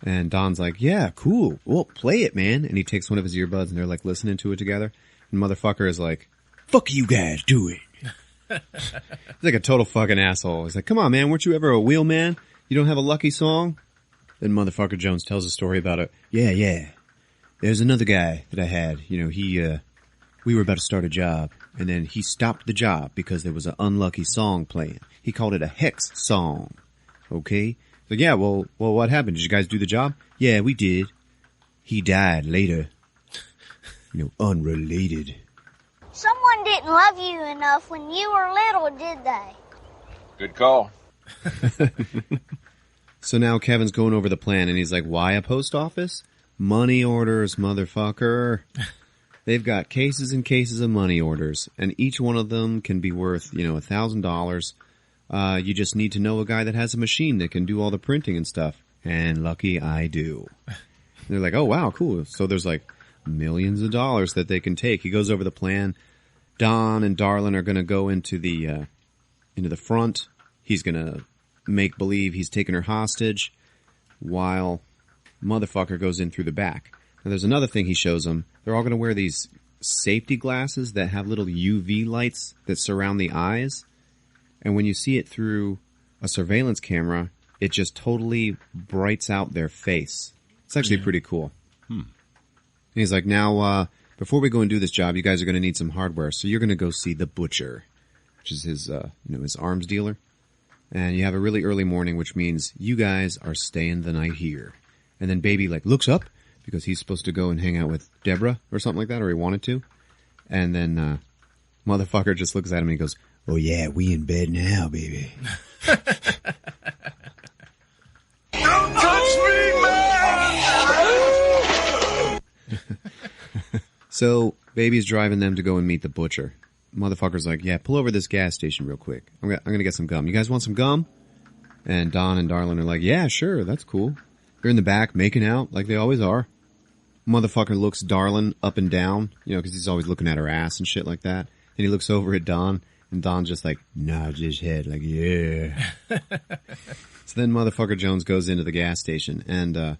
And Don's like, yeah, cool. Well, play it, man. And he takes one of his earbuds and they're like listening to it together. And Motherfucker is like, fuck you guys doing? He's like a total fucking asshole. He's like, come on, man, weren't you ever a wheelman? You don't have a lucky song? Then Motherfucker Jones tells a story about it. Yeah. There's another guy that I had. You know, we were about to start a job, and then he stopped the job because there was an unlucky song playing. He called it a hex song. Okay? Like, yeah, well, what happened? Did you guys do the job? Yeah, we did. He died later. You know, unrelated. Someone didn't love you enough when you were little, did they? Good call. So now Kevin's going over the plan, and he's like, why a post office? Money orders, motherfucker. They've got cases and cases of money orders, and each one of them can be worth, $1,000. You just need to know a guy that has a machine that can do all the printing and stuff. And lucky I do. They're like, oh, wow, cool. So there's like millions of dollars that they can take. He goes over the plan. Don and Darlin are going to go into the front. He's going to make believe he's taking her hostage while motherfucker goes in through the back. Now there's another thing he shows them. They're all going to wear these safety glasses that have little UV lights that surround the eyes. And when you see it through a surveillance camera, it just totally brights out their face. It's actually pretty cool. And he's like, now, before we go and do this job, you guys are going to need some hardware. So you're going to go see the butcher, which is his, his arms dealer. And you have a really early morning, which means you guys are staying the night here. And then Baby, looks up because he's supposed to go and hang out with Deborah or something like that, or he wanted to. And then, motherfucker just looks at him and he goes, oh yeah, we in bed now, baby. Don't touch me, man! So, Baby's driving them to go and meet the butcher. Motherfucker's like, yeah, pull over this gas station real quick. I'm gonna get some gum. You guys want some gum? And Don and Darlin are like, yeah, sure, that's cool. They're in the back making out like they always are. Motherfucker looks Darlin up and down, because he's always looking at her ass and shit like that. And he looks over at Don, and Don's just like, nods his head like, yeah. So then motherfucker Jones goes into the gas station, and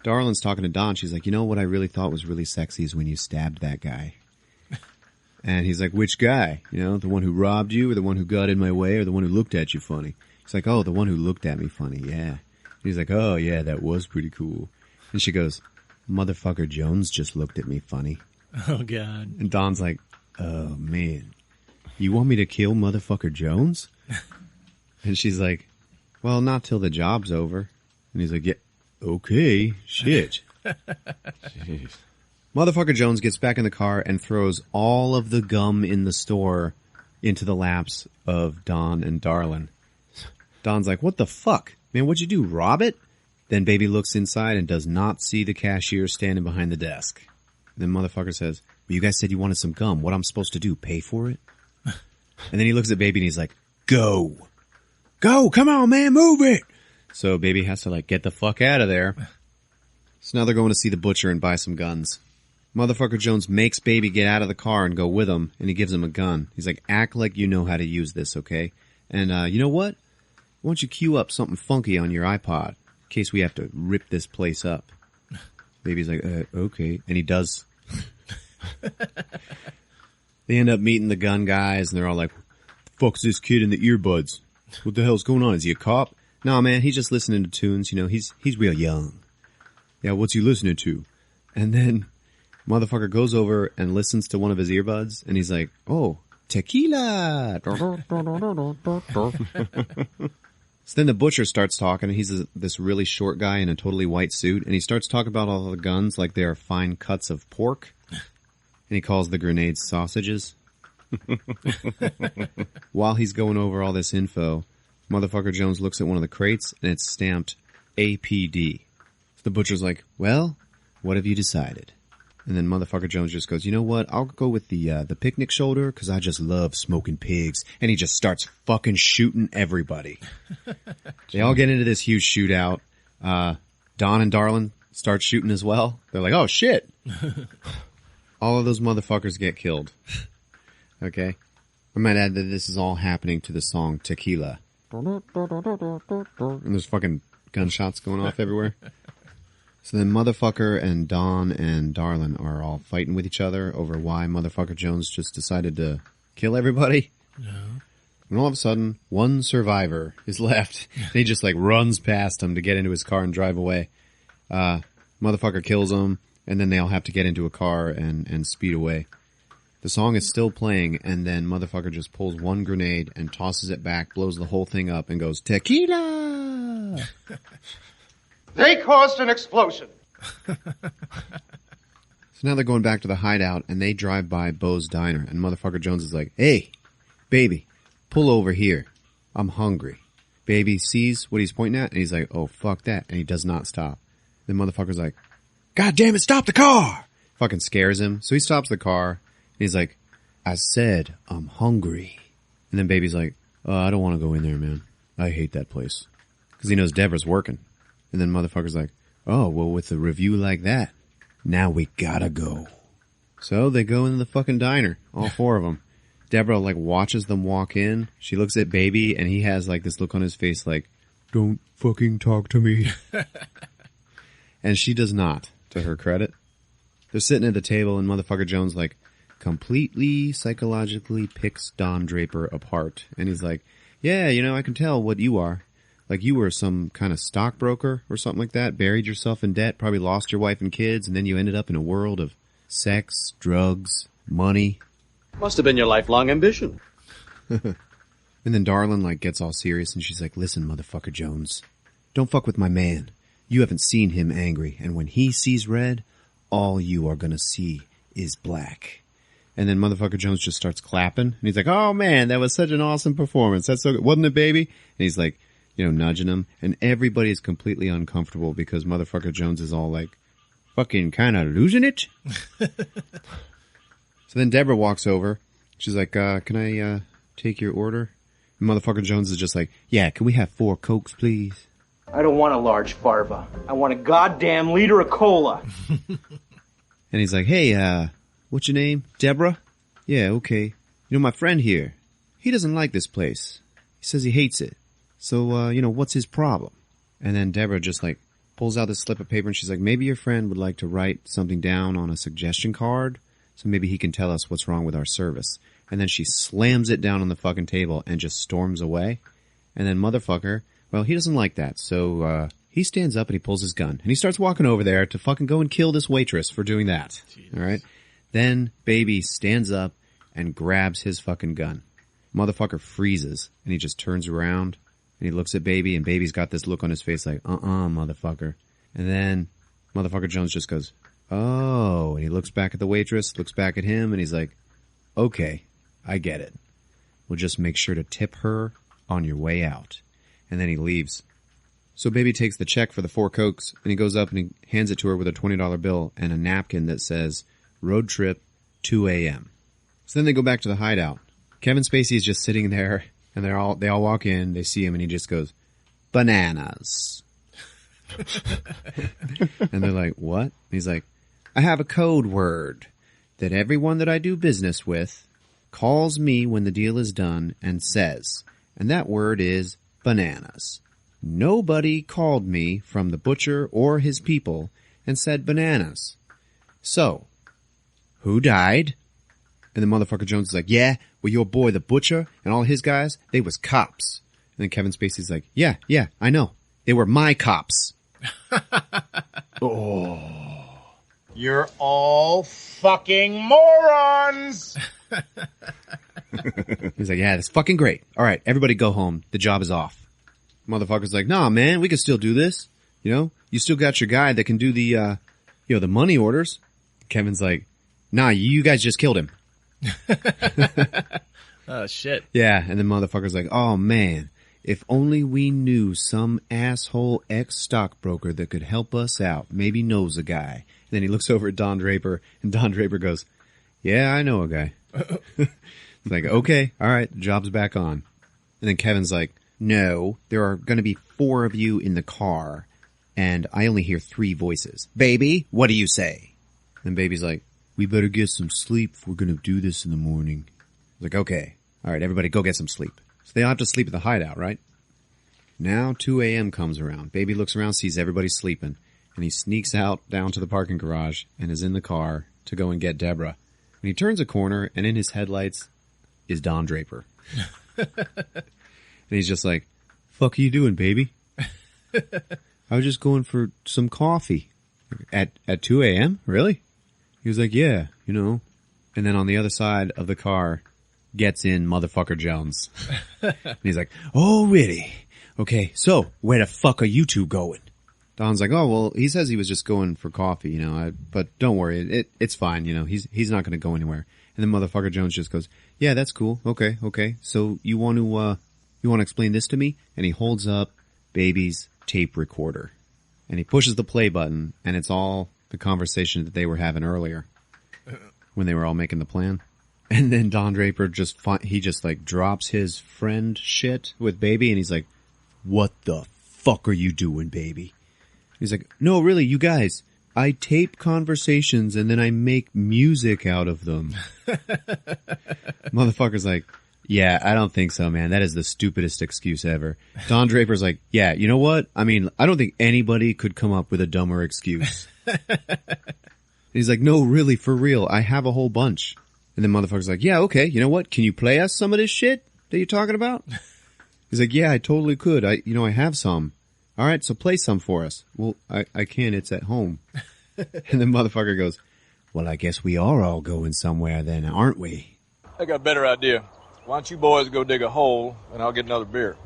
Darlin's talking to Don. She's like, what I really thought was really sexy is when you stabbed that guy. And he's like, which guy? The one who robbed you, or the one who got in my way, or the one who looked at you funny? He's like, oh, the one who looked at me funny, yeah. He's like, oh, yeah, that was pretty cool. And she goes, motherfucker Jones just looked at me funny. Oh, God. And Don's like, oh, man. You want me to kill motherfucker Jones? And she's like, well, not till the job's over. And he's like, yeah, okay, shit. Jeez. Motherfucker Jones gets back in the car and throws all of the gum in the store into the laps of Don and Darlin. Don's like, what the fuck? Man, what'd you do, rob it? Then Baby looks inside and does not see the cashier standing behind the desk. Then motherfucker says, well, you guys said you wanted some gum. What I'm supposed to do, pay for it? And then he looks at Baby and he's like, go. Go, come on, man, move it. So Baby has to get the fuck out of there. So now they're going to see the butcher and buy some guns. Motherfucker Jones makes Baby get out of the car and go with him, and he gives him a gun. He's like, act like you know how to use this, okay? And you know what? Why don't you cue up something funky on your iPod in case we have to rip this place up? Baby's like, okay. And he does. They end up meeting the gun guys, and they're all like, the fuck's this kid in the earbuds? What the hell's going on? Is he a cop? No, man, he's just listening to tunes. He's real young. Yeah, what's he listening to? And then motherfucker goes over and listens to one of his earbuds, and he's like, oh, tequila. So then the butcher starts talking, and he's this really short guy in a totally white suit, and he starts talking about all the guns like they are fine cuts of pork, and he calls the grenades sausages. While he's going over all this info, motherfucker Jones looks at one of the crates, and it's stamped APD. So the butcher's like, well, what have you decided? And then motherfucker Jones just goes, you know what? I'll go with the picnic shoulder because I just love smoking pigs. And he just starts fucking shooting everybody. They all get into this huge shootout. Don and Darlin start shooting as well. They're like, oh shit. All of those motherfuckers get killed. Okay? I might add that this is all happening to the song Tequila. And there's fucking gunshots going off everywhere. So then motherfucker and Don and Darlin are all fighting with each other over why motherfucker Jones just decided to kill everybody. Yeah. And all of a sudden, one survivor is left. And he just runs past him to get into his car and drive away. Motherfucker kills him, and then they all have to get into a car and speed away. The song is still playing, and then motherfucker just pulls one grenade and tosses it back, blows the whole thing up, and goes, tequila! They caused an explosion. So now they're going back to the hideout, and they drive by Bo's Diner, and motherfucker Jones is like, hey, baby, pull over here. I'm hungry. Baby sees what he's pointing at, and he's like, oh, fuck that, and he does not stop. Then motherfucker's like, God damn it, stop the car! Fucking scares him. So he stops the car. And he's like, I said I'm hungry. And then baby's like, I don't want to go in there, man. I hate that place. Because he knows Deborah's working. And then motherfucker's like, oh, well, with a review like that, now we gotta go. So they go into the fucking diner, all four of them. Deborah, like, watches them walk in. She looks at baby, and he has, like, this look on his face like, don't fucking talk to me. And she does not, to her credit. They're sitting at the table, and motherfucker Jones, like, completely psychologically picks Don Draper apart. And he's like, yeah, you know, I can tell what you are. Like, you were some kind of stockbroker or something like that, buried yourself in debt, probably lost your wife and kids, and then you ended up in a world of sex, drugs, money. Must have been your lifelong ambition. And then Darlin, like, gets all serious, and she's like, listen, motherfucker Jones, don't fuck with my man. You haven't seen him angry, and when he sees red, all you are gonna see is black. And then motherfucker Jones just starts clapping, and he's like, oh man, that was such an awesome performance. That's so good. Wasn't it, baby? And he's like, you know, nudging him, and everybody is completely uncomfortable because motherfucker Jones is all like, fucking kind of losing it. So then Deborah walks over. She's like, can I take your order? And motherfucker Jones is just like, yeah, can we have 4 Cokes, please? I don't want a large farva. I want a goddamn liter of cola. And he's like, hey, what's your name? Deborah? Yeah, okay. You know, my friend here, he doesn't like this place. He says he hates it. So, you know, what's his problem? And then Deborah just, like, pulls out this slip of paper and she's like, maybe your friend would like to write something down on a suggestion card so maybe he can tell us what's wrong with our service. And then she slams it down on the fucking table and just storms away. And then motherfucker, well, he doesn't like that. So, he stands up and he pulls his gun. And he starts walking over there to fucking go and kill this waitress for doing that. All right? Then baby stands up and grabs his fucking gun. Motherfucker freezes and he just turns around and he looks at baby and baby's got this look on his face like, motherfucker. And then motherfucker Jones just goes, oh, and he looks back at the waitress, looks back at him, and he's like, okay, I get it. We'll just make sure to tip her on your way out. And then he leaves. So baby takes the check for the 4 Cokes, and he goes up and he hands it to her with a $20 bill and a napkin that says, road trip, 2 a.m. So then they go back to the hideout. Kevin Spacey is just sitting there, and they all walk in, they see him, and he just goes, bananas. And they're like, what? And he's like, I have a code word that everyone that I do business with calls me when the deal is done and says, and that word is bananas. Nobody called me from the butcher or his people and said bananas. So, who died? And the motherfucker Jones is like, yeah, well, your boy the butcher and all his guys, they was cops. And then Kevin Spacey's like, yeah, I know. They were my cops. Oh. You're all fucking morons! He's like, yeah, that's fucking great. All right, everybody go home. The job is off. Motherfucker's like, nah, man, we can still do this. You know, you still got your guy that can do the, the money orders. Kevin's like, nah, you guys just killed him. Oh, shit. Yeah, and then motherfucker's like, oh, man, if only we knew some asshole ex-stockbroker that could help us out, maybe knows a guy. And then he looks over at Don Draper, and Don Draper goes, yeah, I know a guy. It's like, okay, all right, the job's back on. And then Kevin's like, no, there are going to be 4 of you in the car, and I only hear 3 voices. Baby, what do you say? And Baby's like, we better get some sleep if we're going to do this in the morning. He's like, okay, all right, everybody go get some sleep. So they all have to sleep at the hideout, right? Now 2 a.m. comes around. Baby looks around, sees everybody sleeping, and he sneaks out down to the parking garage and is in the car to go and get Deborah. And he turns a corner, and in his headlights is Don Draper. And he's just like, fuck are you doing, baby? I was just going for some coffee. At 2 a.m.? Really? He was like, yeah, you know. And then on the other side of the car gets in motherfucker Jones. And he's like, oh, really? Okay, so where the fuck are you two going? Don's like, oh, well, he says he was just going for coffee, you know, but don't worry, it's fine, you know, he's not going to go anywhere. And then motherfucker Jones just goes, yeah, that's cool, okay, so you want to explain this to me? And he holds up Baby's tape recorder. And he pushes the play button, and it's all the conversation that they were having earlier when they were all making the plan. And then Don Draper he just like drops his friend shit with Baby, and he's like, "What the fuck are you doing, Baby?" He's like, "No, really, you guys, I tape conversations and then I make music out of them." Motherfucker's like, "Yeah, I don't think so, man. That is the stupidest excuse ever." Don Draper's like, "Yeah, you know what? I mean, I don't think anybody could come up with a dumber excuse." He's like, "No, really, for real. I have a whole bunch." And then motherfucker's like, "Yeah, okay. You know what? Can you play us some of this shit that you're talking about?" He's like, "Yeah, I totally could. I have some." "All right, so play some for us." "Well, I can't. It's at home." And then motherfucker goes, "Well, I guess we are all going somewhere then, aren't we?" I got a better idea. Why don't you boys go dig a hole and I'll get another beer.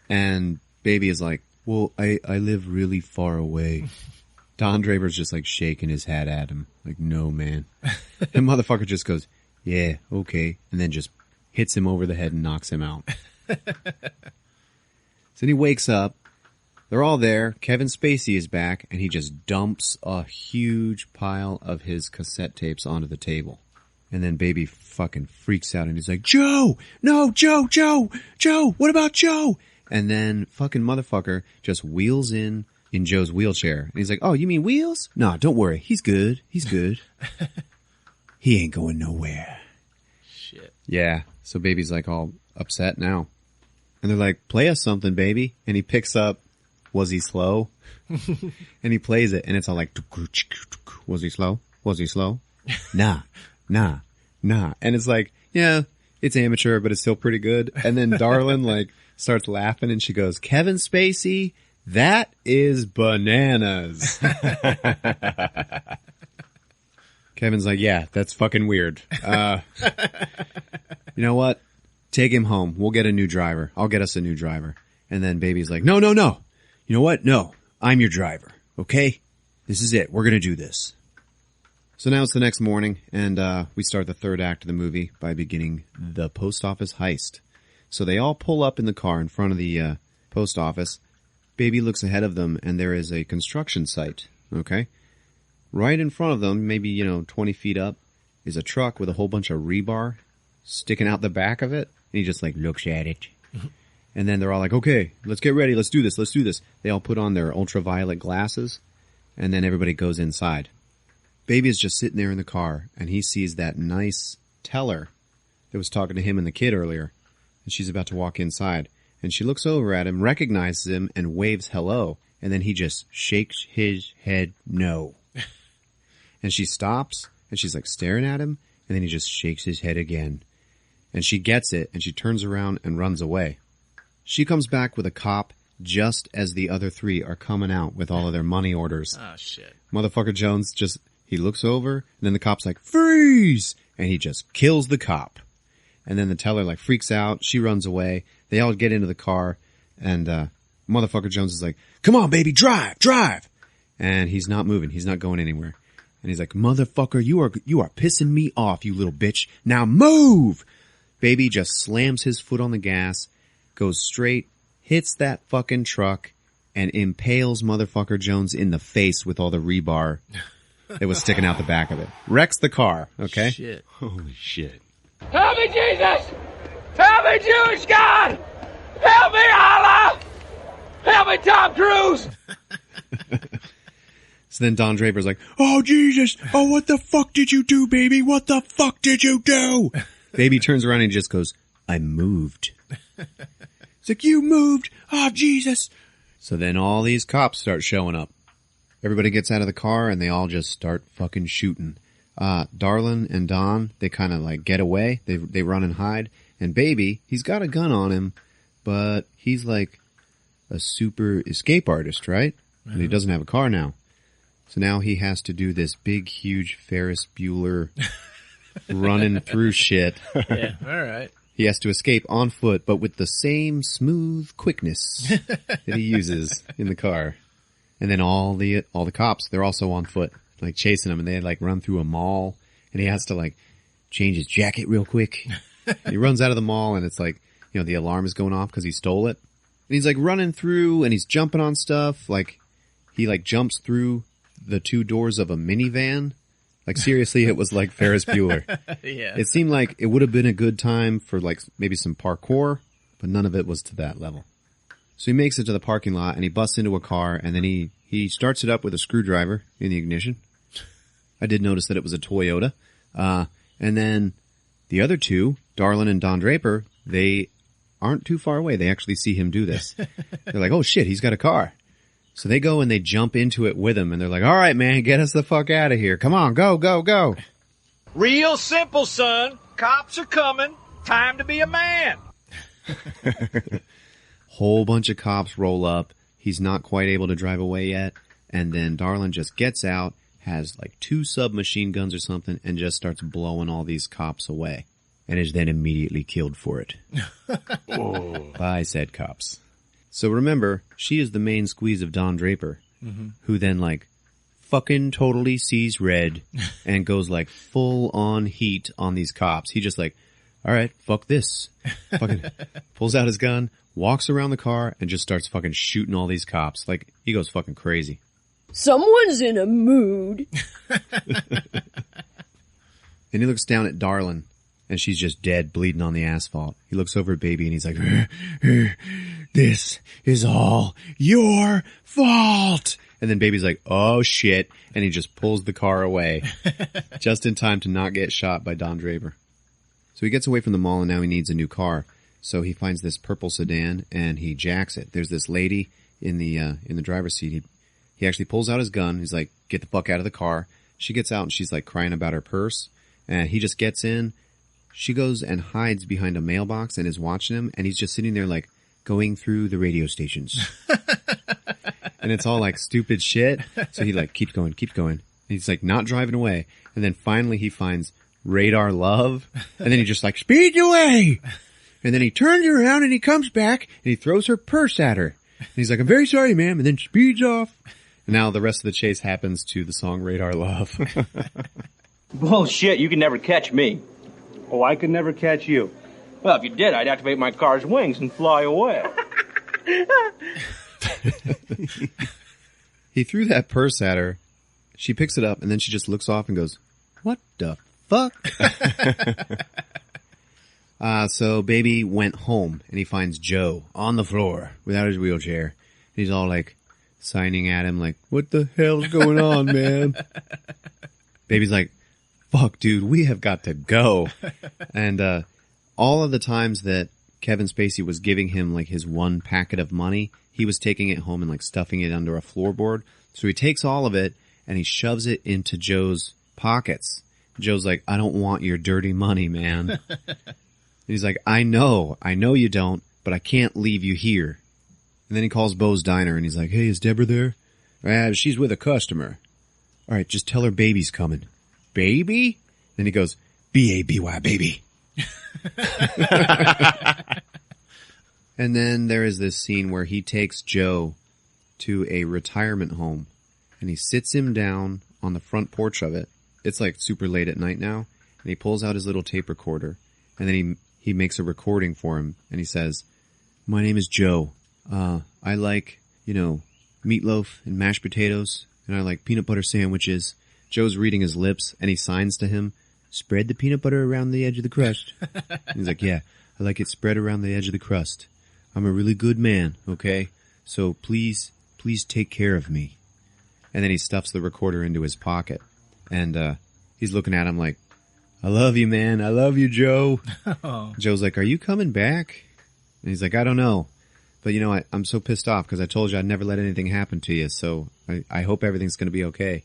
And Baby is like, "Well, I live really far away." Don Draper's just like shaking his head at him. Like, "No, man." And motherfucker just goes, "Yeah, okay." And then just hits him over the head and knocks him out. So then he wakes up. They're all there. Kevin Spacey is back, and he just dumps a huge pile of his cassette tapes onto the table. And then Baby fucking freaks out, and he's like, "Joe! No, Joe! What about Joe?" And then fucking motherfucker just wheels in Joe's wheelchair. And he's like, "Oh, you mean Wheels? No, don't worry. He's good. He ain't going nowhere." Shit. Yeah. So Baby's like all upset now. And they're like, "Play us something, Baby." And he picks up Was He Slow? And he plays it, and it's all like, "Was he slow? Was he slow? Nah. And it's like, yeah, it's amateur, but it's still pretty good. And then Darlin like starts laughing, and she goes, "Kevin Spacey, that is bananas." Kevin's like, "Yeah, that's fucking weird. You know what? Take him home. We'll get a new driver. I'll get us a new driver." And then Baby's like, No. You know what? No, I'm your driver. Okay? This is it. We're going to do this. So now it's the next morning, and we start the third act of the movie by beginning the post office heist. So they all pull up in the car in front of the post office. Baby looks ahead of them, and there is a construction site. Okay? Right in front of them, maybe, 20 feet up, is a truck with a whole bunch of rebar sticking out the back of it. And he just like looks at it. And then they're all like, "Okay, let's get ready. Let's do this. They all put on their ultraviolet glasses, and then everybody goes inside. Baby is just sitting there in the car, and he sees that nice teller that was talking to him and the kid earlier, and she's about to walk inside. And she looks over at him, recognizes him, and waves hello, and then he just shakes his head no. And she stops, and she's like staring at him, and then he just shakes his head again. And she gets it, and she turns around and runs away. She comes back with a cop just as the other three are coming out with all of their money orders. Oh, shit. Motherfucker Jones he looks over, and then the cop's like, "Freeze!" And he just kills the cop. And then the teller like freaks out. She runs away. They all get into the car, and motherfucker Jones is like, "Come on, baby, drive! And he's not moving. He's not going anywhere. And he's like, "Motherfucker, you are pissing me off, you little bitch. Now move!" Baby just slams his foot on the gas, goes straight, hits that fucking truck, and impales motherfucker Jones in the face with all the rebar that was sticking out the back of it. Wrecks the car, okay? Shit. Holy shit. Help me, Jesus! Help me, Jewish God! Help me, Allah! Help me, Tom Cruise! So then Don Draper's like, "Oh, Jesus! Oh, what the fuck did you do, baby? What the fuck did you do?" Baby turns around and just goes, "I moved." It's like, "You moved? Oh, Jesus!" So then all these cops start showing up. Everybody gets out of the car, and they all just start fucking shooting. Darlin and Don, they kind of like get away. They run and hide. And Baby, he's got a gun on him, but he's like a super escape artist, right? And he doesn't have a car now. So now he has to do this big, huge Ferris Bueller running through shit. Yeah, all right. He has to escape on foot, but with the same smooth quickness that he uses in the car. And then all the cops, they're also on foot, like chasing him, and they like run through a mall, and he has to like change his jacket real quick. He runs out of the mall, and it's like, the alarm is going off because he stole it. And he's like running through, and he's jumping on stuff, like he like jumps through the two doors of a minivan. Like, seriously, it was like Ferris Bueller. Yeah. It seemed like it would have been a good time for, like, maybe some parkour, but none of it was to that level. So he makes it to the parking lot, and he busts into a car, and then he starts it up with a screwdriver in the ignition. I did notice that it was a Toyota. And then the other two, Darlin and Don Draper, they aren't too far away. They actually see him do this. They're like, oh, shit, he's got a car. So they go and they jump into it with him, and they're like, all right, man, get us the fuck out of here. Come on, go, go, go. Real simple, son. Cops are coming. Time to be a man. Whole bunch of cops roll up. He's not quite able to drive away yet. And then Darlin just gets out, has like 2 submachine guns or something, and just starts blowing all these cops away. And is then immediately killed for it. By said cops. So remember, she is the main squeeze of Don Draper, who then like fucking totally sees red and goes like full on heat on these cops. He just like, all right, fuck this. Fucking pulls out his gun, walks around the car, and just starts fucking shooting all these cops. Like, he goes fucking crazy. Someone's in a mood. And he looks down at Darlin, and she's just dead, bleeding on the asphalt. He looks over at Baby, and he's like, this is all your fault. And then Baby's like, oh shit. And he just pulls the car away just in time to not get shot by Don Draper. So he gets away from the mall, and now he needs a new car. So he finds this purple sedan, and he jacks it. There's this lady in the driver's seat. He actually pulls out his gun. He's like, get the fuck out of the car. She gets out, and she's like crying about her purse. And he just gets in. She goes and hides behind a mailbox and is watching him. And he's just sitting there like going through the radio stations. And it's all like stupid shit. So he like keeps going. And he's like not driving away. And then finally he finds Radar Love. And then he just like speeds away. And then he turns around and he comes back and he throws her purse at her. And he's like, I'm very sorry, ma'am. And then speeds off. And now the rest of the chase happens to the song Radar Love. Bullshit, you can never catch me. Oh, I could never catch you. Well, if you did, I'd activate my car's wings and fly away. He threw that purse at her. She picks it up, and then she just looks off and goes, what the fuck? So Baby went home, and he finds Joe on the floor without his wheelchair. And he's all like signing at him like, what the hell's going on, man? Baby's like, fuck, dude, we have got to go. And all of the times that Kevin Spacey was giving him like his one packet of money, he was taking it home and like stuffing it under a floorboard. So he takes all of it and he shoves it into Joe's pockets. Joe's like, I don't want your dirty money, man. And he's like, I know you don't, but I can't leave you here. And then he calls Bo's Diner and he's like, hey, is Deborah there? She's with a customer. All right, just tell her Baby's coming. Baby? Then he goes, B-A-B-Y, baby. And then there is this scene where he takes Joe to a retirement home and he sits him down on the front porch of it. It's like super late at night now. And he pulls out his little tape recorder and then he makes a recording for him and he says, my name is Joe. I like, meatloaf and mashed potatoes and I like peanut butter sandwiches. Joe's reading his lips and he signs to him, spread the peanut butter around the edge of the crust. He's like, yeah, I like it spread around the edge of the crust. I'm a really good man, okay? So please take care of me. And then he stuffs the recorder into his pocket. And he's looking at him like, I love you, man. I love you, Joe. Oh. Joe's like, are you coming back? And he's like, I don't know. But I'm so pissed off because I told you I'd never let anything happen to you. So I hope everything's going to be okay.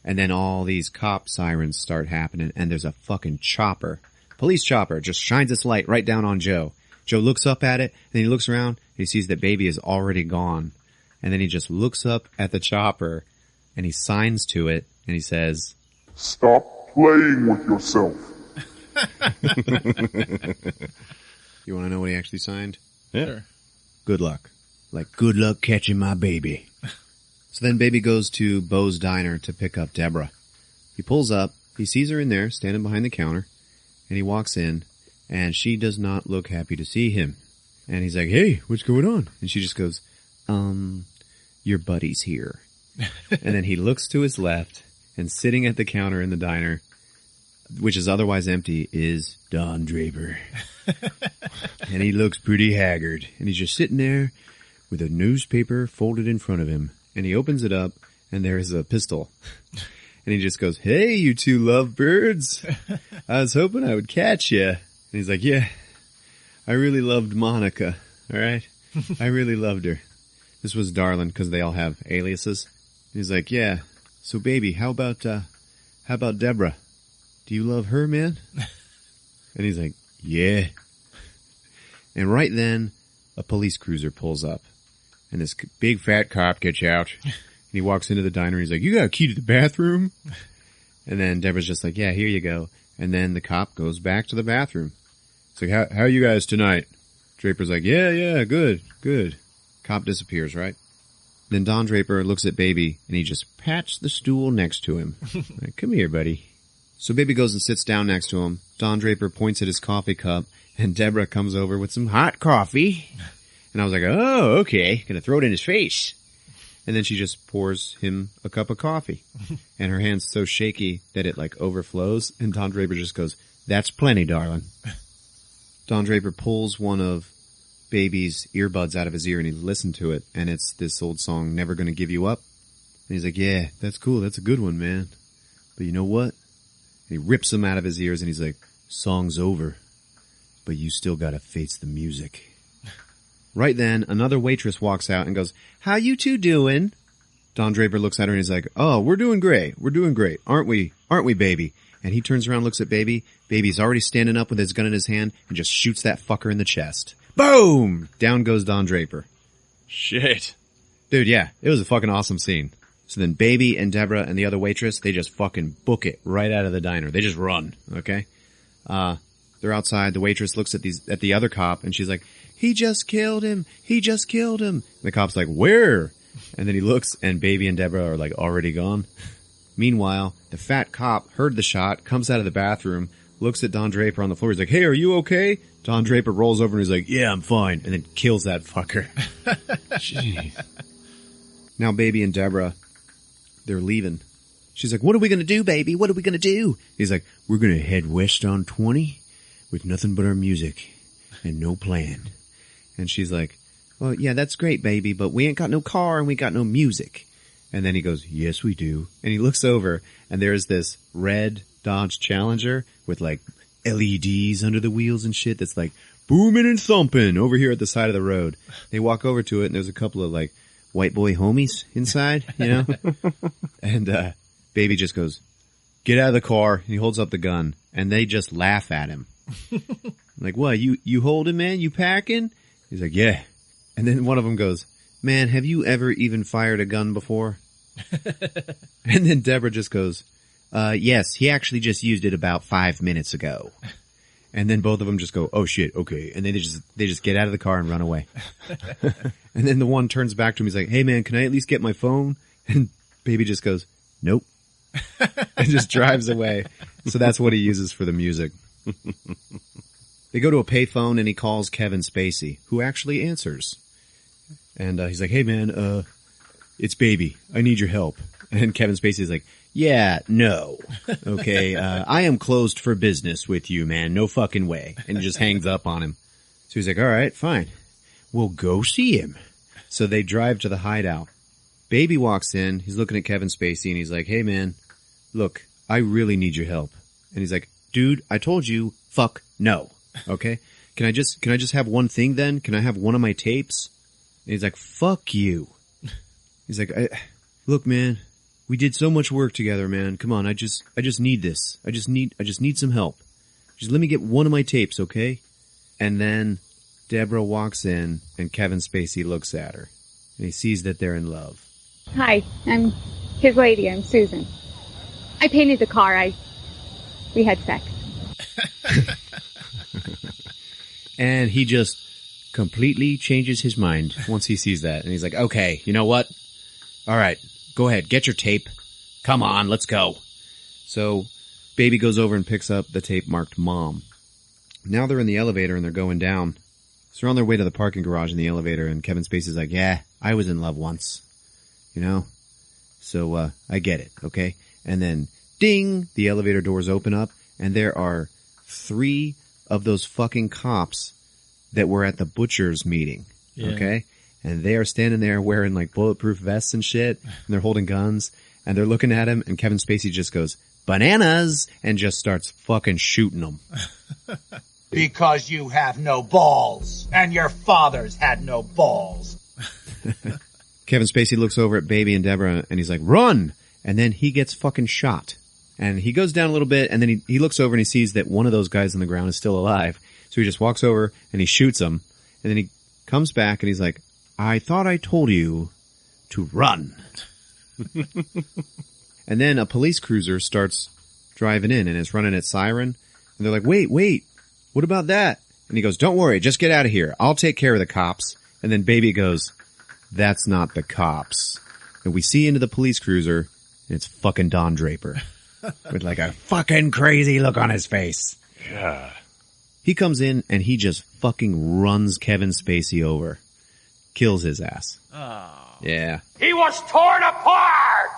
And then all these cop sirens start happening, and there's a fucking chopper. Police chopper just shines its light right down on Joe. Joe looks up at it, and he looks around, and he sees that Baby is already gone. And then he just looks up at the chopper, and he signs to it, and he says, stop playing with yourself. You want to know what he actually signed? Yeah. Sure. Good luck. Like, good luck catching my baby. So then Baby goes to Bo's Diner to pick up Deborah. He pulls up, he sees her in there, standing behind the counter, and he walks in, and she does not look happy to see him. And he's like, hey, what's going on? And she just goes, your buddy's here. And then he looks to his left, and sitting at the counter in the diner, which is otherwise empty, is Don Draper. And he looks pretty haggard. And he's just sitting there with a newspaper folded in front of him. And he opens it up, and there is a pistol. And he just goes, "Hey, you two lovebirds. I was hoping I would catch you." And he's like, "Yeah, I really loved Monica, all right? I really loved her." This was Darlin, because they all have aliases. And he's like, "Yeah, so baby, how about Deborah? Do you love her, man?" And he's like, "Yeah." And right then, a police cruiser pulls up. And this big fat cop gets out. And he walks into the diner and he's like, "You got a key to the bathroom?" And then Deborah's just like, "Yeah, here you go." And then the cop goes back to the bathroom. It's like, how are you guys tonight? Draper's like, yeah, good. Cop disappears, right? Then Don Draper looks at Baby and he just pats the stool next to him. Like, "Come here, buddy." So Baby goes and sits down next to him. Don Draper points at his coffee cup and Deborah comes over with some hot coffee. And I was like, "Oh, okay. Gonna throw it in his face." And then she just pours him a cup of coffee. And her hand's so shaky that it like overflows. And Don Draper just goes, "That's plenty, darling." Don Draper pulls one of Baby's earbuds out of his ear and he listened to it. And it's this old song, "Never Gonna Give You Up." And he's like, "Yeah, that's cool. That's a good one, man. But you know what?" And he rips them out of his ears and he's like, "Song's over, but you still gotta face the music." Right then, another waitress walks out and goes, "How you two doing?" Don Draper looks at her and he's like, "Oh, we're doing great. Aren't we, Baby?" And he turns around, looks at Baby. Baby's already standing up with his gun in his hand and just shoots that fucker in the chest. Boom! Down goes Don Draper. Shit. Dude, yeah, it was a fucking awesome scene. So then Baby and Deborah and the other waitress, they just fucking book it right out of the diner. They just run, okay? They're outside. The waitress looks at the other cop and she's like, "He just killed him. He just killed him." And the cop's like, "Where?" And then he looks and Baby and Deborah are like already gone. Meanwhile, the fat cop heard the shot, comes out of the bathroom, looks at Don Draper on the floor. He's like, "Hey, are you okay?" Don Draper rolls over and he's like, "Yeah, I'm fine." And then kills that fucker. Jeez. Now Baby and Deborah, they're leaving. She's like, "What are we going to do, Baby? What are we going to do?" He's like, "We're going to head west on 20 with nothing but our music and no plan." And she's like, "Well, yeah, that's great, Baby, but we ain't got no car and we got no music." And then he goes, "Yes, we do." And he looks over and there's this red Dodge Challenger with like LEDs under the wheels and shit that's like booming and thumping over here at the side of the road. They walk over to it and there's a couple of like white boy homies inside, you know? And Baby just goes, "Get out of the car." And he holds up the gun and they just laugh at him. Like, "What, you holding, man? You packing?" He's like, "Yeah." And then one of them goes, "Man, have you ever even fired a gun before?" And then Deborah just goes, "Yes, he actually just used it about 5 minutes ago." And then both of them just go, "Oh shit, okay." And they just get out of the car and run away. And then the one turns back to him. He's like, "Hey man, can I at least get my phone?" And Baby just goes, "Nope." And just drives away. So that's what he uses for the music. They go to a payphone and he calls Kevin Spacey, who actually answers. And he's like, "Hey man, it's Baby. I need your help." And Kevin Spacey's like, "Yeah, no. Okay, I am closed for business with you, man. No fucking way." And he just hangs up on him. So he's like, "All right, fine. We'll go see him." So they drive to the hideout. Baby walks in. He's looking at Kevin Spacey and he's like, "Hey man, look, I really need your help." And he's like, "Dude, I told you, fuck no. Okay? Can I just have one thing then? Can I have one of my tapes?" And he's like, "Fuck you." He's like, "Look, man, we did so much work together, man. Come on, I just need this. I just need some help. Just let me get one of my tapes, okay?" And then Deborah walks in and Kevin Spacey looks at her and he sees that they're in love. "Hi, I'm his lady. I'm Susan. I painted the car. We had sex." And he just completely changes his mind once he sees that. And he's like, "Okay, you know what? All right, go ahead. Get your tape. Come on, let's go." So Baby goes over and picks up the tape marked Mom. Now they're in the elevator and they're going down. So they're on their way to the parking garage in the elevator and Kevin Spacey's like, "Yeah, I was in love once. You know? So, I get it, okay? And then, ding, the elevator doors open up, and there are 3 of those fucking cops that were at the butcher's meeting, okay? And they are standing there wearing like bulletproof vests and shit, and they're holding guns, and they're looking at him, and Kevin Spacey just goes, bananas, and just starts fucking shooting them. Because you have no balls, and your fathers had no balls. Kevin Spacey looks over at Baby and Deborah, and he's like, run! And then he gets fucking shot. And he goes down a little bit, and then he looks over and he sees that one of those guys on the ground is still alive. So he just walks over and he shoots him. And then he comes back and he's like, I thought I told you to run. And then a police cruiser starts driving in and is running its siren. And they're like, wait, what about that? And he goes, don't worry, just get out of here. I'll take care of the cops. And then Baby goes, that's not the cops. And we see into the police cruiser, and it's fucking Don Draper. With like a fucking crazy look on his face. Yeah. He comes in and he just fucking runs Kevin Spacey over. Kills his ass. Oh. Yeah. He was torn apart!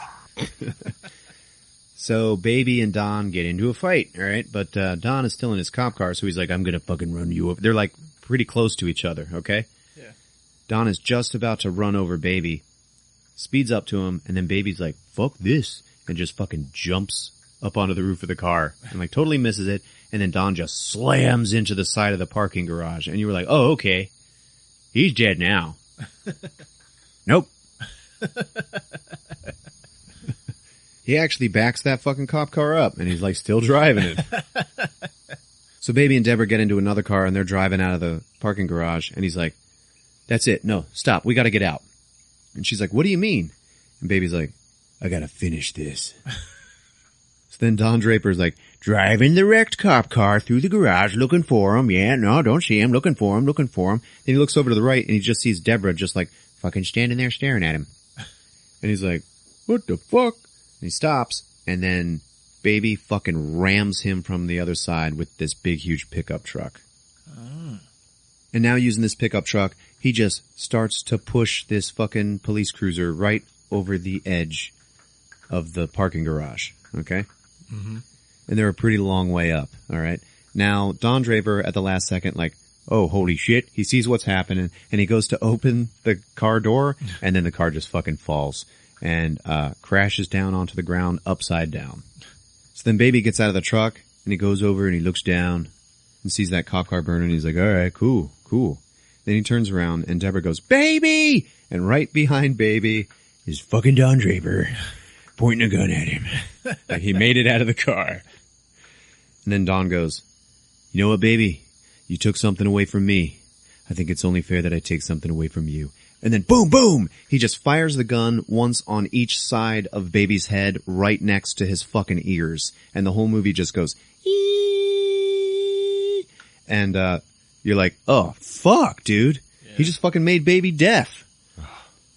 So Baby and Don get into a fight, alright? But Don is still in his cop car, so he's like, I'm gonna fucking run you over. They're like pretty close to each other, okay? Yeah. Don is just about to run over Baby. Speeds up to him, and then Baby's like, fuck this. And just fucking jumps up onto the roof of the car and like totally misses it. And then Don just slams into the side of the parking garage. And you were like, oh, okay. He's dead now. Nope. He actually backs that fucking cop car up and he's like still driving it. So Baby and Deborah get into another car and they're driving out of the parking garage. And he's like, that's it. No, stop. We got to get out. And she's like, what do you mean? And Baby's like, I gotta finish this. So then Don Draper's like, driving the wrecked cop car through the garage looking for him. Yeah, no, don't see him. Looking for him. Then he looks over to the right and he just sees Deborah just like fucking standing there staring at him. And he's like, what the fuck? And he stops and then Baby fucking rams him from the other side with this big huge pickup truck. Oh. And now using this pickup truck, he just starts to push this fucking police cruiser right over the edge of the parking garage, okay? Mm-hmm. And they're a pretty long way up, all right? Now, Don Draper, at the last second, like, oh, holy shit, he sees what's happening, and he goes to open the car door, and then the car just fucking falls and crashes down onto the ground upside down. So then Baby gets out of the truck, and he goes over and he looks down and sees that cop car burning, and he's like, all right, cool. Then he turns around, and Deborah goes, Baby! And right behind Baby is fucking Don Draper. Pointing a gun at him. Like he made it out of the car. And then Don goes, you know what, Baby? You took something away from me. I think it's only fair that I take something away from you. And then boom, boom! He just fires the gun once on each side of Baby's head right next to his fucking ears. And the whole movie just goes, Eee! And you're like, oh, fuck, dude. Yeah. He just fucking made Baby deaf.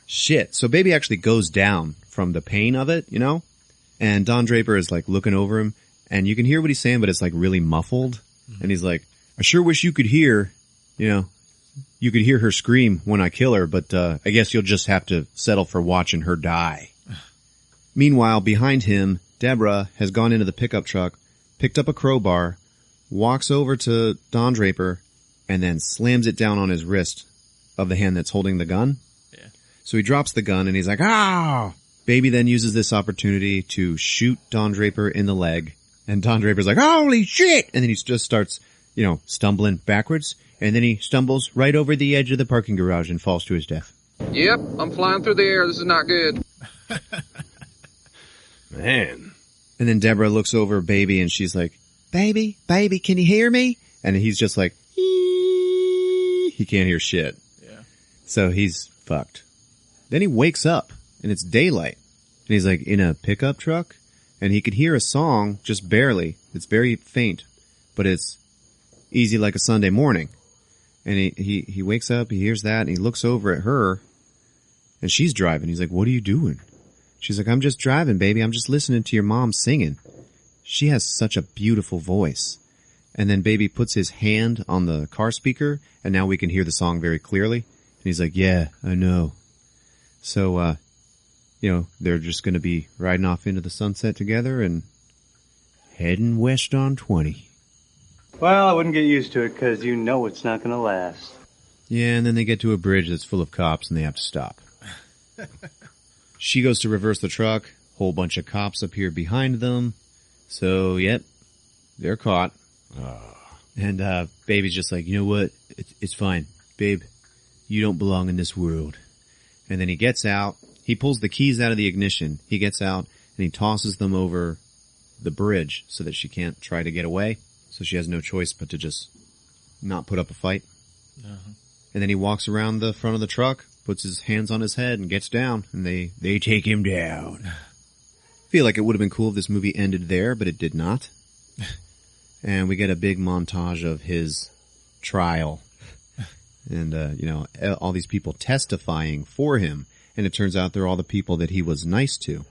Shit. So Baby actually goes down from the pain of it, you know? And Don Draper is like looking over him and you can hear what he's saying, but it's like really muffled. Mm-hmm. And he's like, I sure wish you could hear, you know, you could hear her scream when I kill her, but I guess you'll just have to settle for watching her die. Meanwhile, behind him, Deborah has gone into the pickup truck, picked up a crowbar, walks over to Don Draper, and then slams it down on his wrist of the hand that's holding the gun. So he drops the gun and he's like, ah! Baby then uses this opportunity to shoot Don Draper in the leg. And Don Draper's like, holy shit! And then he just starts, you know, stumbling backwards. And then he stumbles right over the edge of the parking garage and falls to his death. Yep, I'm flying through the air. This is not good. Man. And then Deborah looks over Baby and she's like, Baby, can you hear me? And he's just like, he can't hear shit. Yeah. So he's fucked. Then he wakes up, and it's daylight. And he's like in a pickup truck, and he could hear a song just barely. It's very faint, but it's easy like a Sunday morning. And he wakes up, he hears that, and he looks over at her, and she's driving. He's like, what are you doing? She's like, I'm just driving, baby. I'm just listening to your mom singing. She has such a beautiful voice. And then Baby puts his hand on the car speaker, and now we can hear the song very clearly. And he's like, yeah, I know. So, they're just going to be riding off into the sunset together and heading west on 20. Well, I wouldn't get used to it because you know it's not going to last. Yeah, and then they get to a bridge that's full of cops and they have to stop. She goes to reverse the truck. Whole bunch of cops appear behind them. So, yep, they're caught. And Baby's just like, you know what? It's fine. Babe, you don't belong in this world. And then he gets out. He pulls the keys out of the ignition. He gets out and he tosses them over the bridge so that she can't try to get away. So she has no choice but to just not put up a fight. Uh-huh. And then he walks around the front of the truck, puts his hands on his head and gets down. And they take him down. I feel like it would have been cool if this movie ended there, but it did not. And we get a big montage of his trial. And, all these people testifying for him. And it turns out they're all the people that he was nice to.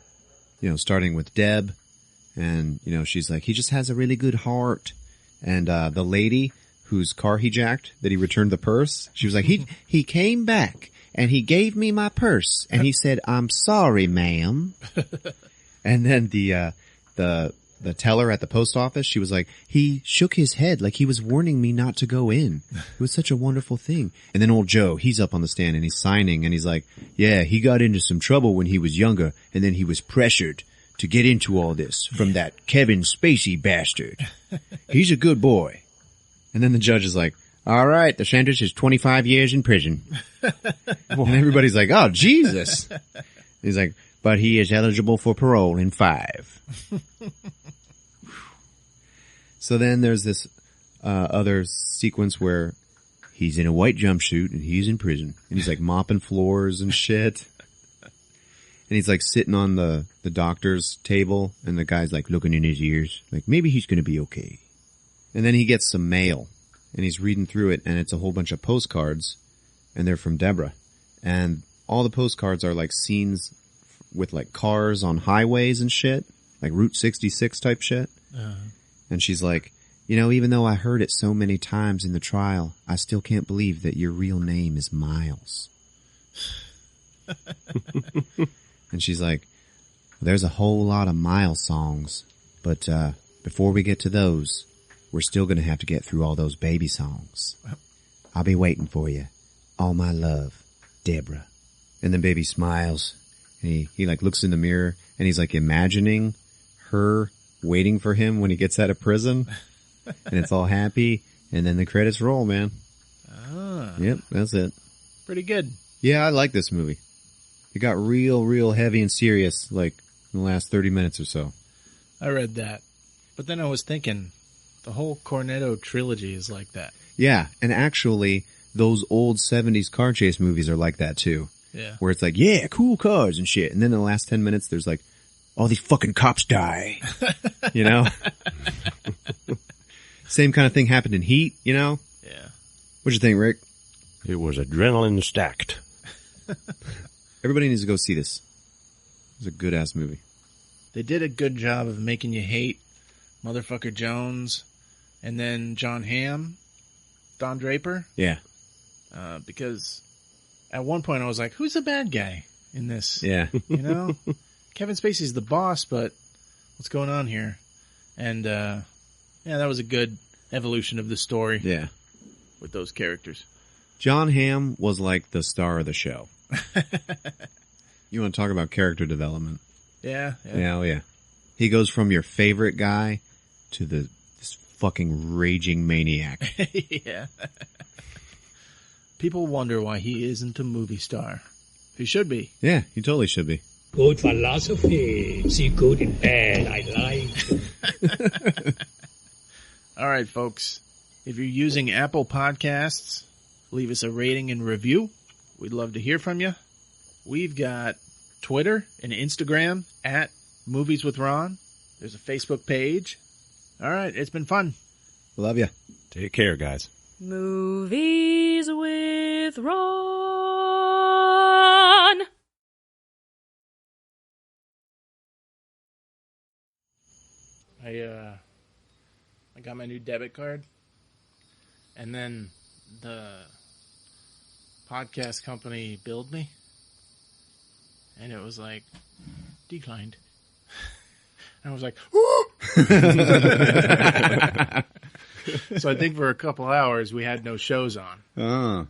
Starting with Deb. And, she's like, he just has a really good heart. And the lady whose car he jacked, that he returned the purse, she was like, he came back and he gave me my purse. And he said, I'm sorry, ma'am. And then the teller at the post office, she was like, he shook his head like he was warning me not to go in. It was such a wonderful thing. And then old Joe, he's up on the stand and he's signing and he's like, yeah, he got into some trouble when he was younger and then he was pressured to get into all this from that Kevin Spacey bastard. He's a good boy. And then the judge is like, all right, the sentence is 25 years in prison. And everybody's like, oh, Jesus. He's like, but he is eligible for parole in 5. So then there's this other sequence where he's in a white jumpsuit and he's in prison. And he's like mopping floors and shit. And he's like sitting on the doctor's table and the guy's like looking in his ears. Like maybe he's going to be okay. And then he gets some mail and he's reading through it and it's a whole bunch of postcards and they're from Deborah. And all the postcards are like scenes with like cars on highways and shit. Like Route 66 type shit. Uh-huh. And she's like, even though I heard it so many times in the trial, I still can't believe that your real name is Miles. And she's like, there's a whole lot of Miles songs, but before we get to those, we're still going to have to get through all those baby songs. I'll be waiting for you. All my love, Deborah. And then Baby smiles, and he like looks in the mirror, and he's like imagining her waiting for him when he gets out of prison, and it's all happy, and then the credits roll, man. Ah. Yep, that's it. Pretty good. Yeah, I like this movie. It got real heavy and serious, like, in the last 30 minutes or so. I read that. But then I was thinking, the whole Cornetto trilogy is like that. Yeah, and actually, those old 70s car chase movies are like that, too. Yeah. Where it's like, yeah, cool cars and shit. And then in the last 10 minutes, there's like, all these fucking cops die. Same kind of thing happened in Heat, Yeah. What'd you think, Rick? It was adrenaline stacked. Everybody needs to go see this. It's a good-ass movie. They did a good job of making you hate Motherfucker Jones and then John Hamm, Don Draper. Yeah. Because at one point I was like, who's the bad guy in this? Yeah. Kevin Spacey's the boss, but what's going on here? And, that was a good evolution of the story. Yeah. With those characters. John Hamm was like the star of the show. You want to talk about character development? Yeah. Oh, yeah. He goes from your favorite guy to this fucking raging maniac. Yeah. People wonder why he isn't a movie star. He should be. Yeah, he totally should be. Good philosophy. See good and bad. I like. All right, folks. If you're using Apple Podcasts, leave us a rating and review. We'd love to hear from you. We've got Twitter and Instagram at Movies with Ron. There's a Facebook page. All right, it's been fun. Love you. Take care, guys. Movies with Ron. I got my new debit card, and then the podcast company billed me, and it was like, declined. And I was like, so I think for a couple hours we had no shows on.